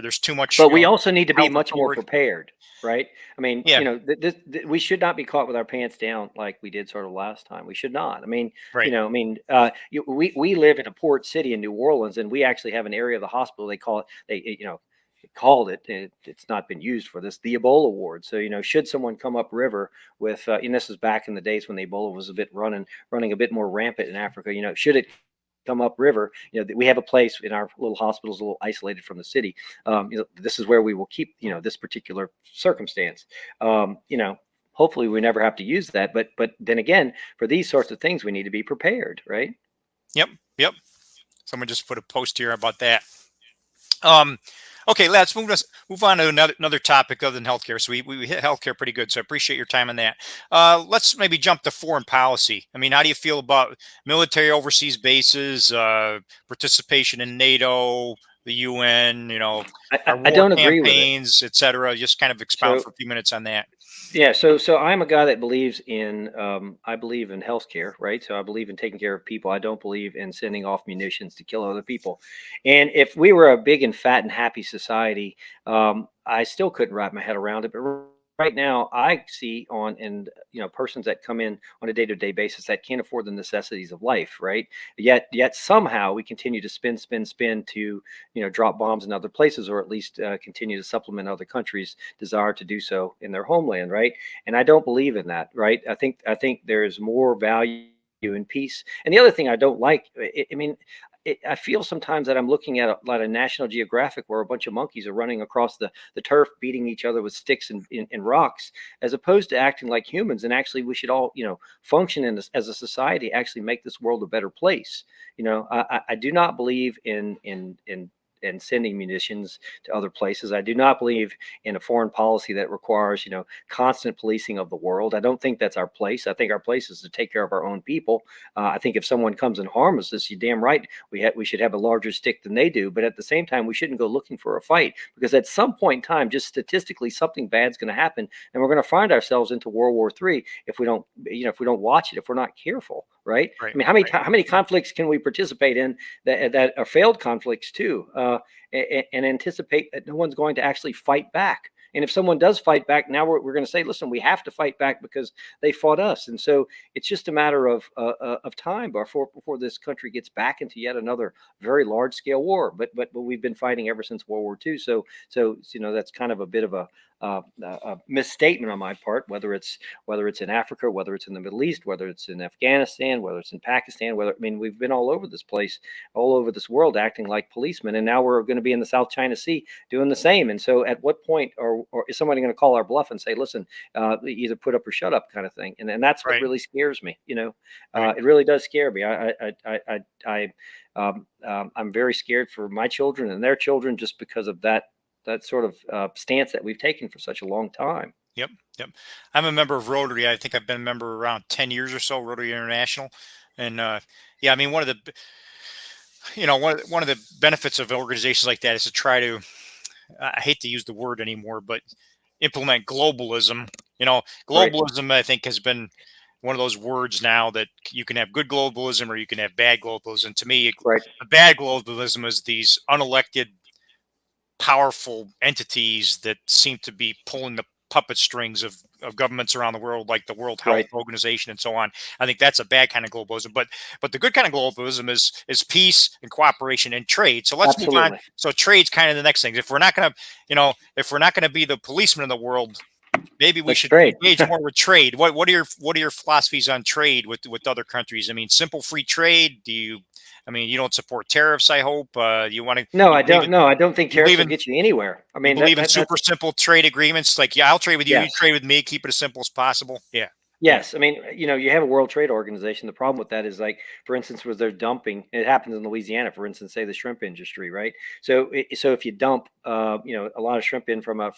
S1: there's too much,
S2: But we also need to be
S1: health
S2: much more
S1: authority.
S2: prepared, right? I mean,
S1: Yeah.
S2: we should not be caught with our pants down like we did sort of last time. We should not. I mean,
S1: Right.
S2: we live in a port city in New Orleans, and we actually have an area of the hospital. They call it, called it's not been used for this, the Ebola ward. So, should someone come upriver with, and this is back in the days when the Ebola was a bit running a bit more rampant in Africa, should it come upriver, we have a place in our little hospitals, a little isolated from the city. This is where we will keep, this particular circumstance. Hopefully we never have to use that. But then again, for these sorts of things, we need to be prepared, right?
S1: Yep. Yep. Someone just put a post here about that. Okay, let's move on to another topic other than healthcare. So we hit healthcare pretty good. So I appreciate your time on that. Let's maybe jump to foreign policy. I mean, how do you feel about military overseas bases, participation in NATO, the UN, our
S2: I
S1: war
S2: don't agree with it.
S1: campaigns, et cetera? Just kind of expound
S2: So
S1: for a few minutes on that.
S2: yeah, so I'm a guy that believes in, I believe in healthcare, right? So I believe in taking care of people. I don't believe in sending off munitions to kill other people. And if we were a big and fat and happy society, I still couldn't wrap my head around it. But right now, I see persons that come in on a day-to-day basis that can't afford the necessities of life, right? Yet somehow we continue to spin to drop bombs in other places, or at least continue to supplement other countries' desire to do so in their homeland, right? And I don't believe in that, right? I think there's more value in peace. And the other thing I don't like, I mean, I feel sometimes that I'm looking at a lot of National Geographic where a bunch of monkeys are running across the turf, beating each other with sticks and rocks, as opposed to acting like humans. And actually, we should all, function as a society, actually make this world a better place. I do not believe in sending munitions to other places. I do not believe in a foreign policy that requires, constant policing of the world. I don't think that's our place. I think our place is to take care of our own people. I think if someone comes and harms us, you're damn right. We should have a larger stick than they do. But at the same time, we shouldn't go looking for a fight, because at some point in time, just statistically, something bad's going to happen, and we're going to find ourselves into World War III if we don't, if we don't watch it, if we're not careful. Right?
S1: Right.
S2: I mean, how many conflicts can we participate in that are failed conflicts too, and anticipate that no one's going to actually fight back? And if someone does fight back, now we're going to say, listen, we have to fight back because they fought us. And so it's just a matter of time before this country gets back into yet another very large scale war. But we've been fighting ever since World War II. So that's kind of a bit of a misstatement on my part, whether it's in Africa, whether it's in the Middle East, whether it's in Afghanistan, whether it's in Pakistan, we've been all over this place, all over this world, acting like policemen, and now we're going to be in the South China Sea doing the same. And so, at what point, or is somebody going to call our bluff and say, "Listen, either put up or shut up," kind of thing? And that's what
S1: Right.
S2: really scares me.
S1: Right.
S2: It really does scare me. I'm very scared for my children and their children, just because of that sort of stance that we've taken for such a long time.
S1: Yep. Yep. I'm a member of Rotary. I think I've been a member around 10 years or so, Rotary International. And yeah, I mean, one of the benefits of organizations like that is to try to, I hate to use the word anymore, but implement globalism.
S2: Right.
S1: Globalism, I think, has been one of those words now that you can have good globalism or you can have bad globalism. To me,
S2: Right.
S1: the bad globalism is these unelected, powerful entities that seem to be pulling the puppet strings of governments around the world, like the World Health
S2: Right.
S1: Organization and so on. I think that's a bad kind of globalism. But the good kind of globalism is peace and cooperation and trade. So let's move on.
S2: Absolutely.
S1: So trade's kind of the next thing. If we're not gonna, if we're not gonna be the policeman in the world, maybe we
S2: Let's
S1: should
S2: trade.
S1: engage more with trade. What are your philosophies on trade with other countries? I mean, simple free trade. You don't support tariffs, I hope. You want to
S2: No,
S1: you
S2: I
S1: believe
S2: don't.
S1: in
S2: No, I don't think
S1: you
S2: tariffs
S1: believe
S2: will
S1: in
S2: get you anywhere. I
S1: you
S2: mean,
S1: believe in
S2: that's
S1: super simple trade agreements, like, yeah, I'll trade with you, you
S2: yes.
S1: trade with me, keep it as simple as possible. Yeah. Yeah.
S2: Yes, I mean, you have a World Trade Organization. The problem with that is, like, for instance, was they're dumping. It happens in Louisiana, for instance, say the shrimp industry, right? So if you dump, a lot of shrimp in from a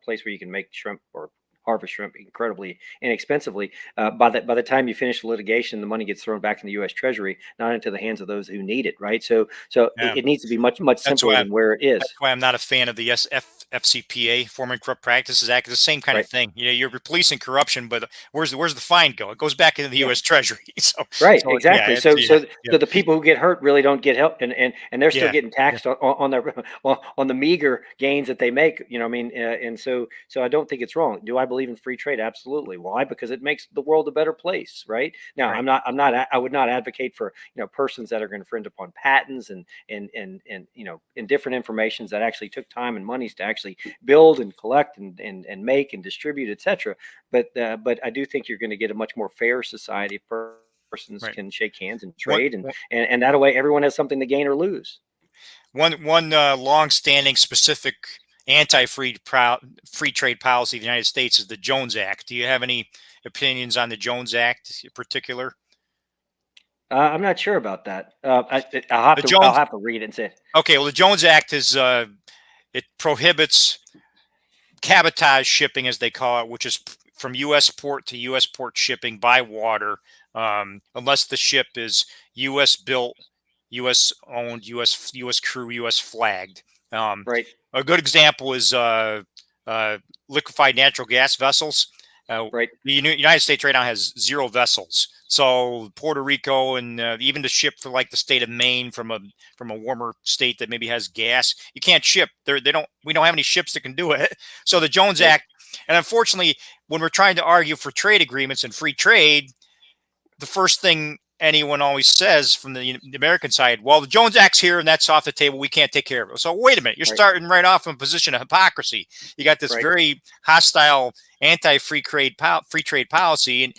S2: place where you can make shrimp, or harvest shrimp incredibly inexpensively. By the time you finish the litigation, the money gets thrown back in the U.S. Treasury, not into the hands of those who need it, right? So
S1: Yeah.
S2: it needs to be much
S1: That's
S2: simpler
S1: why
S2: than where it is.
S1: That's why I'm not a fan of the FCPA, Foreign Corrupt Practices Act. It's the same kind of
S2: Right.
S1: thing. You know, you're policing corruption, but where's the fine go? It goes back into the
S2: Yeah.
S1: U.S. Treasury. So,
S2: Right,
S1: so yeah,
S2: exactly.
S1: it's,
S2: So,
S1: yeah,
S2: so,
S1: yeah,
S2: so the people who get hurt really don't get help, and they're still
S1: yeah,
S2: getting
S1: yeah.
S2: taxed on their on the meager gains that they make. You know, what I mean, and so I don't think it's wrong. Do I believe in free trade? Absolutely. Why? Because it makes the world a better place, right? Now,
S1: Right,
S2: I would not advocate for persons that are going to infringe upon patents and in different informations that actually took time and monies to actually build and collect and make and distribute, etc. But I do think you're going to get a much more fair society if persons
S1: right.
S2: can shake hands and
S1: One,
S2: trade, and that way everyone has something to gain or lose.
S1: long-standing specific free trade policy of the United States is the Jones Act. Do you have any opinions on the Jones Act in particular?
S2: I'm not sure about that.
S1: The
S2: I'll
S1: Jones,
S2: have to read it and say
S1: okay, well, the Jones Act is it prohibits cabotage shipping, as they call it, which is from U.S. port to U.S. port shipping by water, unless the ship is U.S. built, U.S. owned, U.S. crew, U.S. flagged. Um,
S2: right,
S1: a good example is uh, liquefied natural gas vessels.
S2: right,
S1: The United States right now has 0 vessels. So Puerto Rico and even to ship for like the state of Maine from a warmer state that maybe has gas, you can't ship. We don't have any ships that can do it. So the Jones
S2: right,
S1: Act, and unfortunately, when we're trying to argue for trade agreements and free trade, the first thing anyone always says from the American side, well, the Jones Act's here and that's off the table. We can't take care of it. So wait a minute, you're
S2: right,
S1: starting right off from a position of hypocrisy. You got this
S2: right,
S1: very hostile free trade policy, and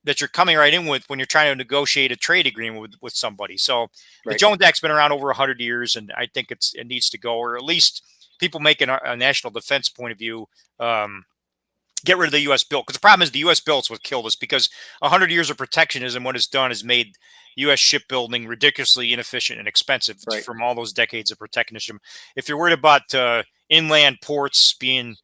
S1: that you're coming right in with when you're trying to negotiate a trade agreement with somebody. So the
S2: right,
S1: Jones Act's been around over 100 years, and I think it needs to go, or at least people making a national defense point of view. Get rid of the U.S. bill, because the problem is the U.S. bill is what killed us, because 100 years of protectionism, what it's done is made U.S. shipbuilding ridiculously inefficient and expensive
S2: right,
S1: from all those decades of protectionism. If you're worried about inland ports being,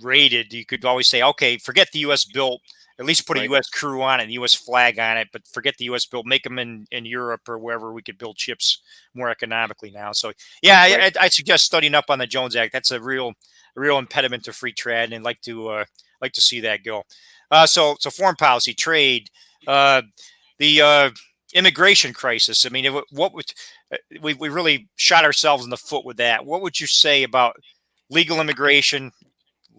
S1: raided, you could always say, okay, forget the U.S. built. At least put a
S2: right,
S1: U.S. crew on it, and U.S. flag on it, but forget the U.S. built. Make them in Europe or wherever we could build ships more economically now. So, yeah,
S2: right.
S1: I suggest studying up on the Jones Act. That's a real impediment to free trade, and like to see that go. So foreign policy, trade, the immigration crisis. I mean, what would we really shot ourselves in the foot with that? What would you say about legal immigration,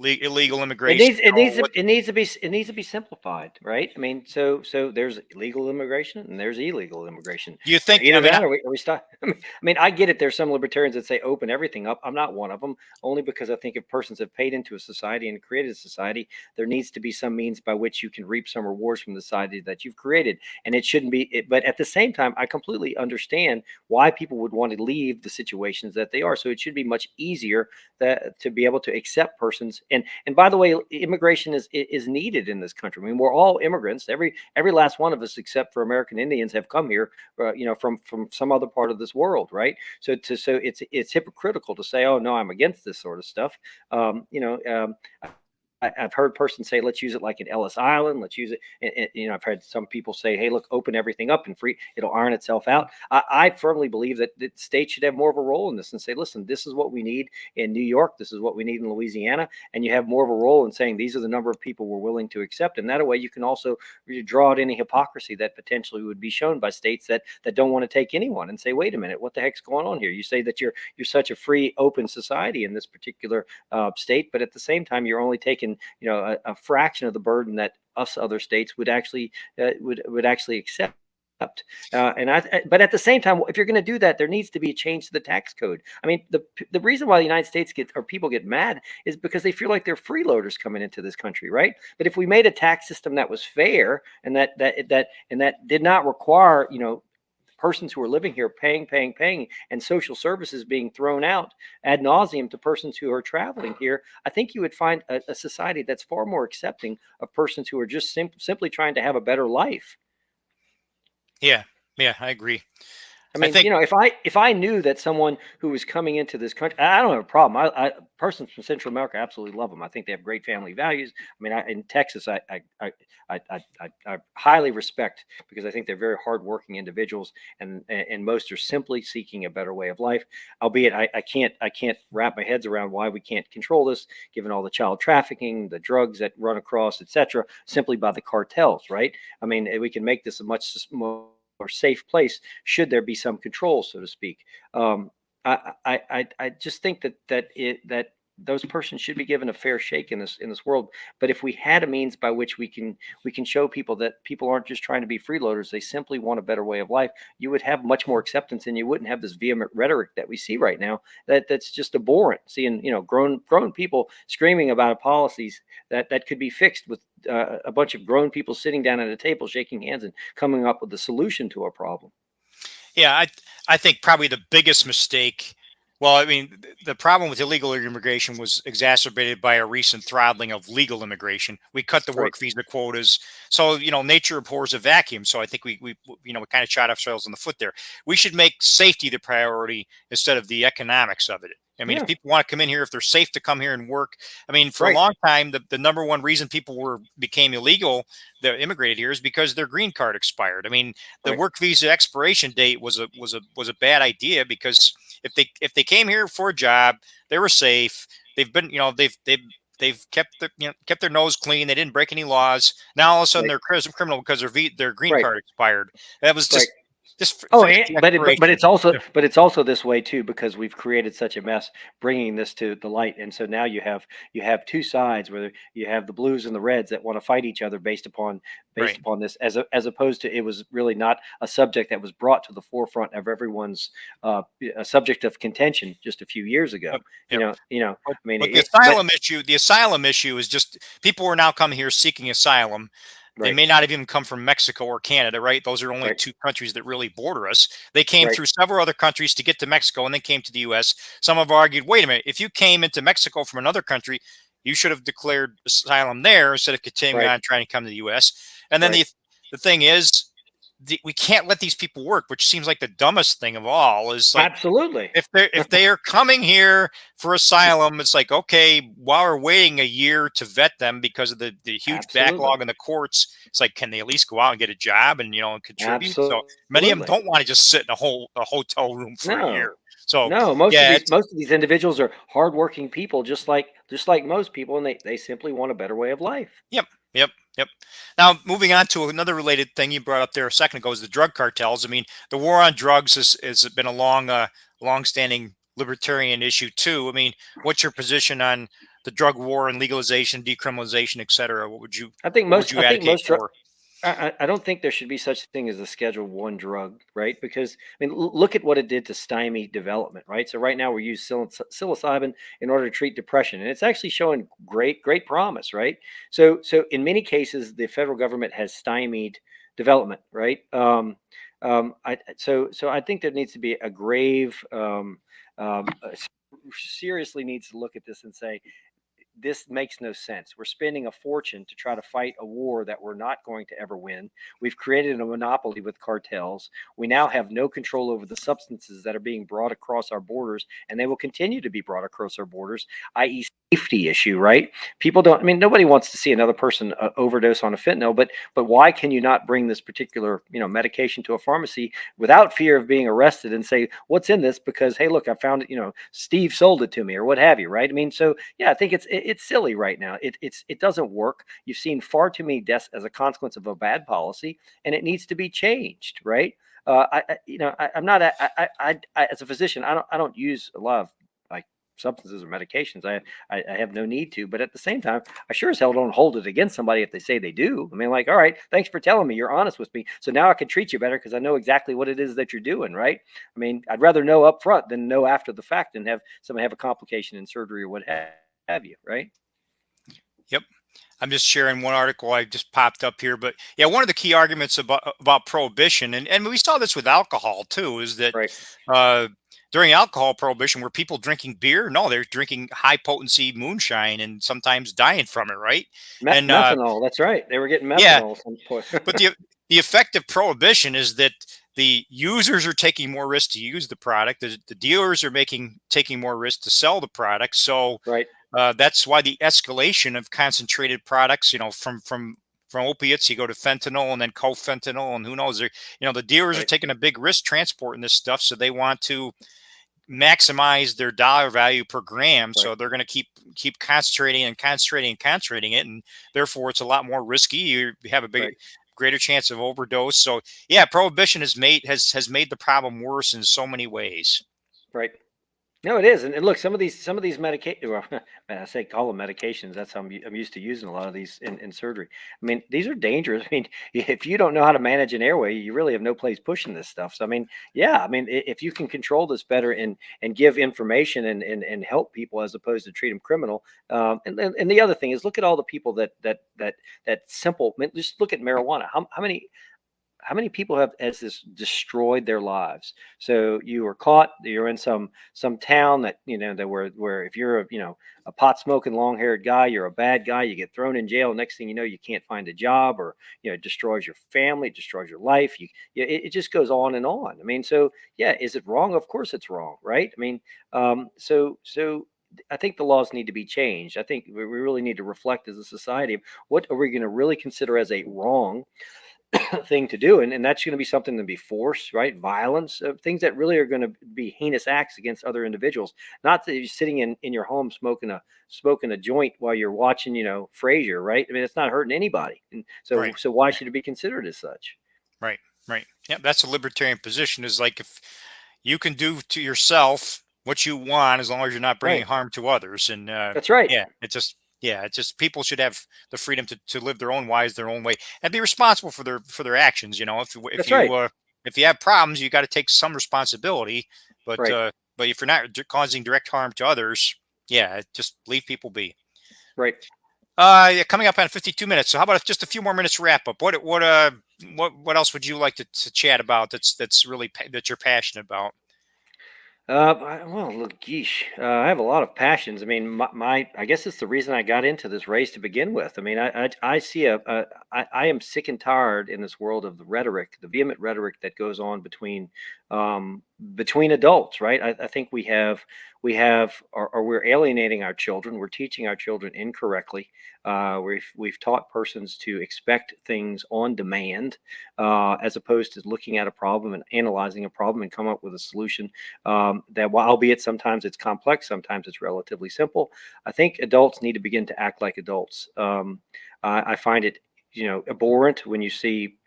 S1: illegal
S2: It
S1: immigration?
S2: needs it needs to it needs to be simplified, right? I mean, so there's legal immigration and there's illegal immigration.
S1: Do you think? I
S2: Either
S1: mean,
S2: that, or we stop. I mean, I get it. There's some libertarians that say open everything up. I'm not one of them, only because I think if persons have paid into a society and created a society, there needs to be some means by which you can reap some rewards from the society that you've created, and it shouldn't be. But at the same time, I completely understand why people would want to leave the situations that they are. So it should be much easier to be able to accept persons. And by the way, immigration is needed in this country. I mean, we're all immigrants. Every last one of us, except for American Indians, have come here, from some other part of this world, right? So it's hypocritical to say, oh no, I'm against this sort of stuff. Um, you know, um, I've heard persons say, let's use it like in Ellis Island. Let's use it. I've heard some people say, hey, look, open everything up and free. It'll iron itself out. I firmly believe that the state should have more of a role in this and say, listen, this is what we need in New York. This is what we need in Louisiana. And you have more of a role in saying these are the number of people we're willing to accept. And that way you can also really draw out any hypocrisy that potentially would be shown by states that don't want to take anyone and say, wait a minute, what the heck's going on here? You say that you're such a free, open society in this particular state, but at the same time, you're only taking a fraction of the burden that us other states would actually accept. But at the same time, if you're going to do that, there needs to be a change to the tax code. I mean, the reason why the United States people get mad is because they feel like they're freeloaders coming into this country, right? But if we made a tax system that was fair and that did not require, persons who are living here paying, and social services being thrown out ad nauseum to persons who are traveling here, I think you would find a society that's far more accepting of persons who are just simply trying to have a better life.
S1: yeah, I agree.
S2: I
S1: I
S2: mean,
S1: think,
S2: if I knew that someone who was coming into this country, I don't have a problem. Persons from Central America, I absolutely love them. I think they have great family values. I mean, in Texas, I highly respect, because I think they're very hardworking individuals, and most are simply seeking a better way of life. Albeit, I can't wrap my heads around why we can't control this, given all the child trafficking, the drugs that run across, etc., simply by the cartels, right? I mean, we can make this a much more safe place should there be some control, so to speak. I just think that those persons should be given a fair shake in this world. But if we had a means by which we can show people that people aren't just trying to be freeloaders, they simply want a better way of life, you would have much more acceptance, and you wouldn't have this vehement rhetoric that we see right now. That's just abhorrent. Seeing grown people screaming about policies that could be fixed with a bunch of grown people sitting down at a table, shaking hands, and coming up with a solution to a problem.
S1: yeah, I think probably the biggest mistake. Well, I mean, the problem with illegal immigration was exacerbated by a recent throttling of legal immigration. We cut the
S2: Right.
S1: work visa quotas, so nature abhors a vacuum. So I think we kind of shot ourselves in the foot there. We should make safety the priority instead of the economics of it. I mean, if
S2: Yeah.
S1: people want to come in here, if they're safe to come here and work, I mean, for a
S2: Right.
S1: long time, the number one reason people became illegal that immigrated here is because their green card expired. I mean, the
S2: Right.
S1: work visa expiration date was a bad idea, because if they came here for a job, they were safe. They've been, they've kept their nose clean. They didn't break any laws. Now all of a sudden
S2: Right.
S1: they're criminal because their green
S2: Right.
S1: card expired. That was
S2: Right.
S1: just
S2: Oh,
S1: forget the
S2: but
S1: expiration. Yeah.
S2: it's also this way too, because we've created such a mess bringing this to the light, and so now you have two sides, where you have the blues and the reds that want to fight each other based
S1: Right.
S2: upon this, as opposed to, it was really not a subject that was brought to the forefront of everyone's a subject of contention just a few years ago.
S1: Yep. Yep.
S2: I mean,
S1: But the asylum issue is just people are now coming here seeking asylum. They
S2: right,
S1: may not have even come from Mexico or Canada, right? Those are only
S2: right,
S1: two countries that really border us. They came
S2: right,
S1: through several other countries to get to Mexico and then came to the US. Some have argued, wait a minute, if you came into Mexico from another country, you should have declared asylum there instead of continuing
S2: right,
S1: on trying to come to the US. And then
S2: right.
S1: the thing is, we can't let these people work, which seems like the dumbest thing of all. Is like,
S2: Absolutely.
S1: if they are coming here for asylum, it's like, okay, while we're waiting a year to vet them because of the huge
S2: Absolutely.
S1: backlog in the courts, it's like, can they at least go out and get a job and and contribute? So many of them
S2: Absolutely.
S1: don't want to just sit in a hotel room for a
S2: No.
S1: year. So
S2: No,
S1: yeah, it's
S2: most of these individuals are hardworking people, just like most people, and they simply want a better way of life.
S1: yep, yep, yep. Now moving on to another related thing you brought up there a second ago is the drug cartels. I mean, the war on drugs has been a long-standing libertarian issue too. I mean, what's your position on the drug war and legalization, decriminalization, et cetera? What would you
S2: I think
S1: advocate
S2: most
S1: for?
S2: I don't think there should be such thing as a Schedule One drug, right? Because I mean, look at what it did to stymie development, right? So right now we use psilocybin in order to treat depression, and it's actually showing great promise, right? So in many cases, the federal government has stymied development, right? So I think there needs to be a grave, seriously needs to look at this and say, this makes no sense. We're spending a fortune to try to fight a war that we're not going to ever win. We've created a monopoly with cartels. We now have no control over the substances that are being brought across our borders, and they will continue to be brought across our borders, i.e., safety issue, right? People don't, I mean, nobody wants to see another person overdose on a fentanyl, but why can you not bring this particular, medication to a pharmacy without fear of being arrested and say, what's in this? Because, hey, look, I found it, Steve sold it to me or what have you, right? I mean, so yeah, I think it's silly right now. It doesn't work. You've seen far too many deaths as a consequence of a bad policy, and it needs to be changed, right? I'm not as a physician. I don't use a lot of like substances or medications. I have no need to, but at the same time, I sure as hell don't hold it against somebody if they say they do. I mean, like, all right, thanks for telling me. You're honest with me, so now I can treat you better because I know exactly what it is that you're doing, right? I mean, I'd rather know up front than know after the fact and have somebody have a complication in surgery or what have you, right?
S1: Yep. I'm just sharing one article I just popped up here, but yeah, one of the key arguments about prohibition, and we saw this with alcohol too, is that
S2: Right.
S1: uh, during alcohol prohibition, were people drinking beer? No, they're drinking high potency moonshine and sometimes dying from it, right? And
S2: Methanol. That's right. They were getting
S1: yeah,
S2: methanol at some point.
S1: but the effect of prohibition is that the users are taking more risk to use the product. The dealers are taking more risk to sell the product. So
S2: Right.
S1: that's why the escalation of concentrated products, from opiates, you go to fentanyl and then cofentanyl, and who knows? The dealers are
S2: Right.
S1: taking a big risk transporting this stuff, so they want to maximize their dollar value per gram.
S2: Right.
S1: So they're going to keep concentrating and concentrating and concentrating it, and therefore it's a lot more risky. You have a
S2: Right.
S1: greater chance of overdose. So yeah, prohibition has made the problem worse in so many ways.
S2: Right. No, it is, and look, some of these medications. Well, I say call them medications. That's how I'm used to using a lot of these in surgery. I mean, these are dangerous. I mean, if you don't know how to manage an airway, you really have no place pushing this stuff. So, I mean, yeah, I mean, if you can control this better and give information and help people as opposed to treat them criminal. And the other thing is, look at all the people that simple. I mean, just look at marijuana. How many people has this destroyed their lives? So you were caught, you're in some town that that where if you're a pot smoking long haired guy, you're a bad guy, you get thrown in jail. Next thing you know, you can't find a job, or it destroys your family, it destroys your life. It just goes on and on. I mean, so yeah, is it wrong? Of course it's wrong, right? I mean, so I think the laws need to be changed. I think we really need to reflect as a society of what are we going to really consider as a wrong thing to do, and that's going to be something to be force, right? Violence, things that really are going to be heinous acts against other individuals. Not that you're sitting in your home smoking a joint while you're watching Frasier, right? I mean, it's not hurting anybody, and so
S1: Right.
S2: so why should it be considered as such?
S1: Right. Right. Yeah, that's a libertarian position. Is like, if you can do to yourself what you want as long as you're not bringing
S2: Right.
S1: harm to others. And
S2: That's right.
S1: it's just people should have the freedom to live their own lives their own way and be responsible for their actions.
S2: That's right.
S1: If you have problems, you got to take some responsibility. But
S2: Right.
S1: if you're not causing direct harm to others, yeah, just leave people be.
S2: Right.
S1: Yeah, coming up on 52 minutes. So how about just a few more minutes to wrap up? What else would you like to chat about that's really that you're passionate about?
S2: Well, look, geesh, I have a lot of passions. I mean, I guess it's the reason I got into this race to begin with. I mean, I see I am sick and tired in this world of the rhetoric, the vehement rhetoric that goes on between adults, right? I think or we're alienating our children. We're teaching our children incorrectly. We've taught persons to expect things on demand, as opposed to looking at a problem and analyzing a problem and come up with a solution, that, while albeit sometimes it's complex, sometimes it's relatively simple. I think adults need to begin to act like adults. I find it abhorrent when you see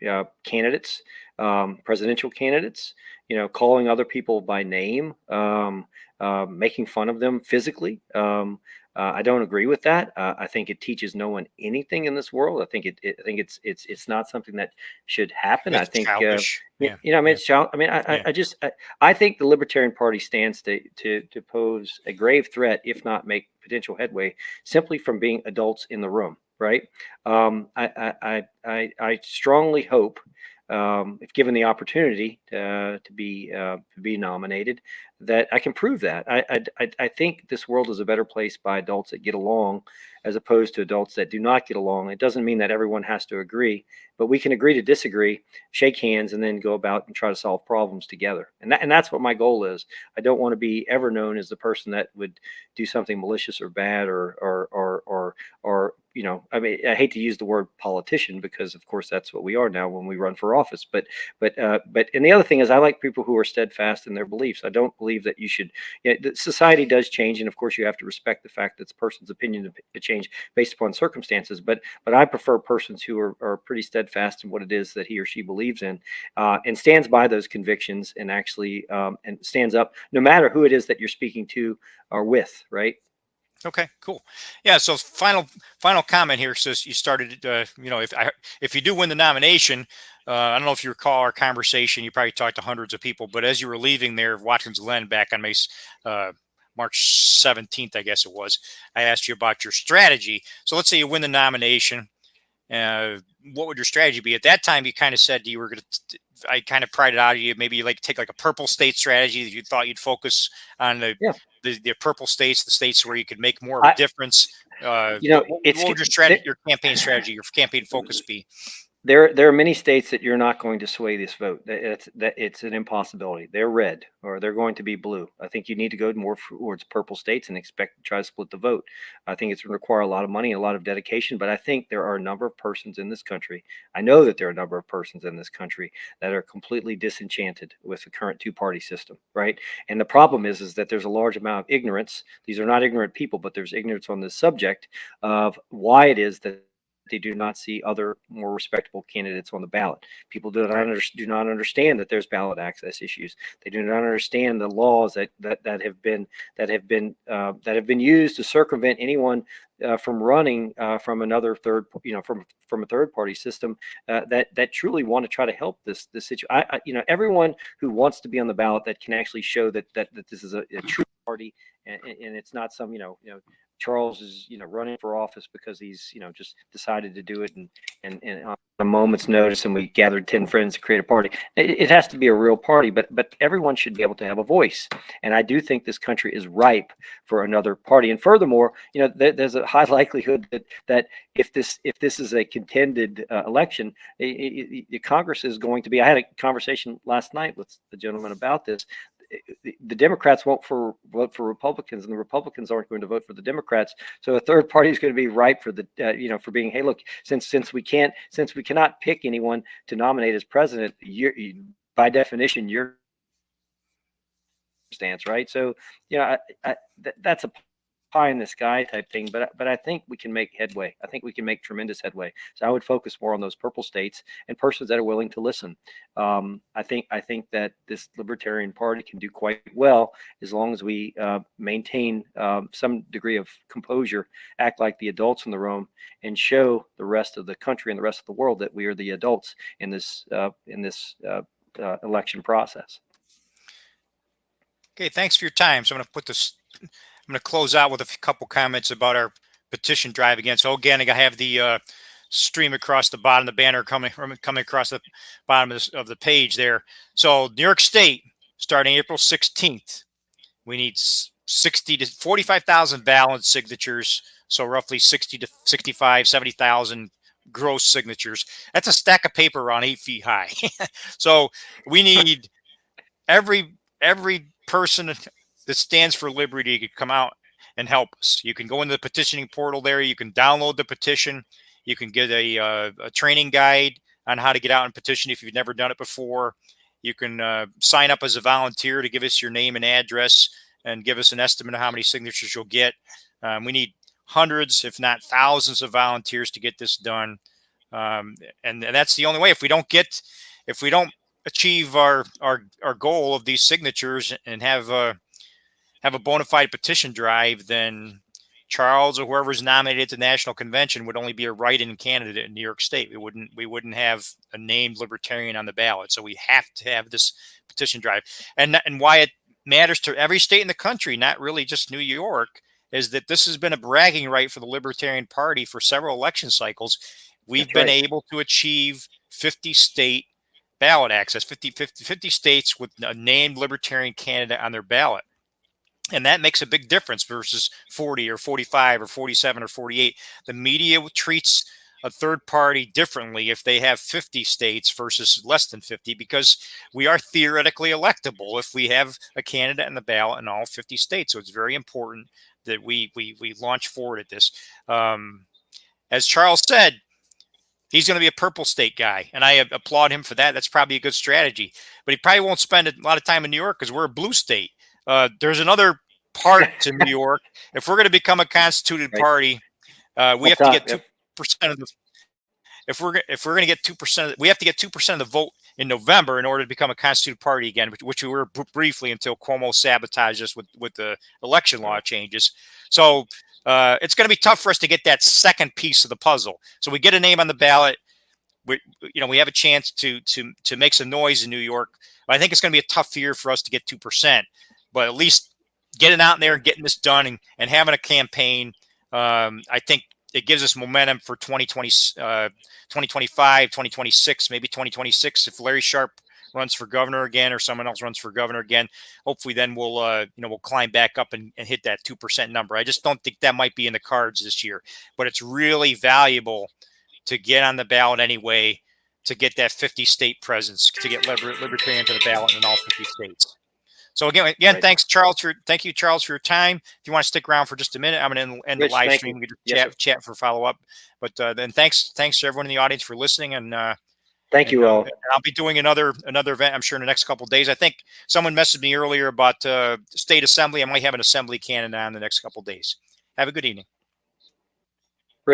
S2: candidates, presidential candidates, calling other people by name, making fun of them physically. I don't agree with that. I think it teaches no one anything in this world. I think it's not something that should happen. I
S1: It's
S2: think
S1: childish. Yeah.
S2: I mean,
S1: Yeah.
S2: it's child. I mean,
S1: Yeah.
S2: I think the Libertarian Party stands to pose a grave threat, if not make potential headway, simply from being adults in the room. Right. I strongly hope, if given the opportunity to be nominated, that I can prove that. I think this world is a better place by adults that get along, as opposed to adults that do not get along. It doesn't mean that everyone has to agree, but we can agree to disagree, shake hands, and then go about and try to solve problems together. And that's what my goal is. I don't want to be ever known as the person that would do something malicious or bad, or I mean, I hate to use the word politician, because of course that's what we are now when we run for office. But and the other thing is, I like people who are steadfast in their beliefs. I don't believe that you should. Society does change, and of course you have to respect the fact that this person's opinion to change based upon circumstances. But I prefer persons who are pretty steadfast in what it is that he or she believes in, and stands by those convictions, and actually and stands up no matter who it is that you're speaking to or with. Right.
S1: Okay, cool. Yeah. So final comment here. Says you started. If you do win the nomination, I don't know if you recall our conversation. You probably talked to hundreds of people, but as you were leaving there, Watkins Glen, back on March 17th, I guess it was, I asked you about your strategy. So let's say you win the nomination. What would your strategy be? At that time, you kind of said you were going to. I kind of pried it out of you. Maybe you take like a purple state strategy. That you thought you'd focus on
S2: Yeah.
S1: the purple states, the states where you could make more of a
S2: I
S1: difference.
S2: you know
S1: What
S2: it's
S1: would your strategy, your campaign strategy, your campaign focus be?
S2: There are many states that you're not going to sway this vote. It's an impossibility. They're red or they're going to be blue. I think you need to go more towards purple states and expect to try to split the vote. I think it's going to require a lot of money and a lot of dedication, but I think there are a number of persons in this country. I know that there are a number of persons in this country that are completely disenchanted with the current two-party system, right? And the problem is that there's a large amount of ignorance. These are not ignorant people, but there's ignorance on this subject of why it is that they do not see other more respectable candidates on the ballot. People do not understand that there's ballot access issues. They do not understand the laws that have been used to circumvent anyone from running from another third, from a third party system that truly want to try to help this situation. Everyone who wants to be on the ballot that can actually show that this is a true party and it's not some Charles is running for office because he's just decided to do it and on a moment's notice, and we gathered 10 friends to create a party. It has to be a real party, but everyone should be able to have a voice, and I do think this country is ripe for another party. And furthermore, there's a high likelihood that if this is a contended election, Congress is going to be. I had a conversation last night with the gentleman about this. The Democrats won't vote for Republicans, and the Republicans aren't going to vote for the Democrats. So a third party is going to be ripe for the for being, hey, look, since we cannot pick anyone to nominate as president, by definition you're stance, right? So that's a pie in the sky type thing, but I think we can make headway. I think we can make tremendous headway. So I would focus more on those purple states and persons that are willing to listen. I think that this Libertarian Party can do quite well as long as we maintain some degree of composure, act like the adults in the room, and show the rest of the country and the rest of the world that we are the adults in this election process.
S1: Okay, thanks for your time. So I'm going to close out with a couple comments about our petition drive again. So again, I have the stream across the bottom, the banner coming across the bottom of the page there. So New York State, starting April 16th, we need 60 to 45,000 ballot signatures. So roughly 60 to 65, 70,000 gross signatures. That's a stack of paper around 8 feet high. So we need every person that stands for liberty to come out and help us. You can go into the petitioning portal there. You can download the petition. You can get a training guide on how to get out and petition if you've never done it before. You can sign up as a volunteer to give us your name and address and give us an estimate of how many signatures you'll get. We need hundreds, if not thousands, of volunteers to get this done. And that's the only way. If we don't achieve our goal of these signatures and have a bona fide petition drive, then Charles or whoever's nominated at the national convention would only be a write-in candidate in New York State. We wouldn't have a named Libertarian on the ballot. So we have to have this petition drive. And why it matters to every state in the country, not really just New York, is that this has been a bragging right for the Libertarian Party for several election cycles. We've been able to achieve 50 state ballot access, 50 states with a named Libertarian candidate on their ballot. And that makes a big difference versus 40 or 45 or 47 or 48. The media treats a third party differently if they have 50 states versus less than 50, because we are theoretically electable if we have a candidate on the ballot in all 50 states. So it's very important that we launch forward at this. As Charles said, he's going to be a purple state guy, and I applaud him for that. That's probably a good strategy. But he probably won't spend a lot of time in New York because we're a blue state. There's another part to New York. If we're going to become a constituted party, we have to get 2% of the. If we're going to get 2%, we have to get 2% of the vote in November in order to become a constituted party again, which we were briefly until Cuomo sabotaged us with the election law changes. So it's going to be tough for us to get that second piece of the puzzle. So we get a name on the ballot. We have a chance to make some noise in New York. But I think it's going to be a tough year for us to get 2%. But at least getting out there and getting this done and having a campaign, I think it gives us momentum for 2020, 2025, 2026, maybe 2026. If Larry Sharp runs for governor again or someone else runs for governor again, hopefully then we'll climb back up and hit that 2% number. I just don't think that might be in the cards this year, but it's really valuable to get on the ballot anyway, to get that 50 state presence, to get Libertarian to the ballot in all 50 states. So again,
S2: Right.
S1: thank you, Charles, for your time. If you want to stick around for just a minute, I'm going to end the
S2: Rich,
S1: live
S2: thank
S1: stream.
S2: you.
S1: We can
S2: Yes,
S1: just chat for follow up. But then thanks to everyone in the audience for listening, and
S2: Thank you all.
S1: I'll be doing another event, I'm sure, in the next couple of days. I think someone messaged me earlier about state assembly. I might have an assembly candidate on the next couple of days. Have a good evening.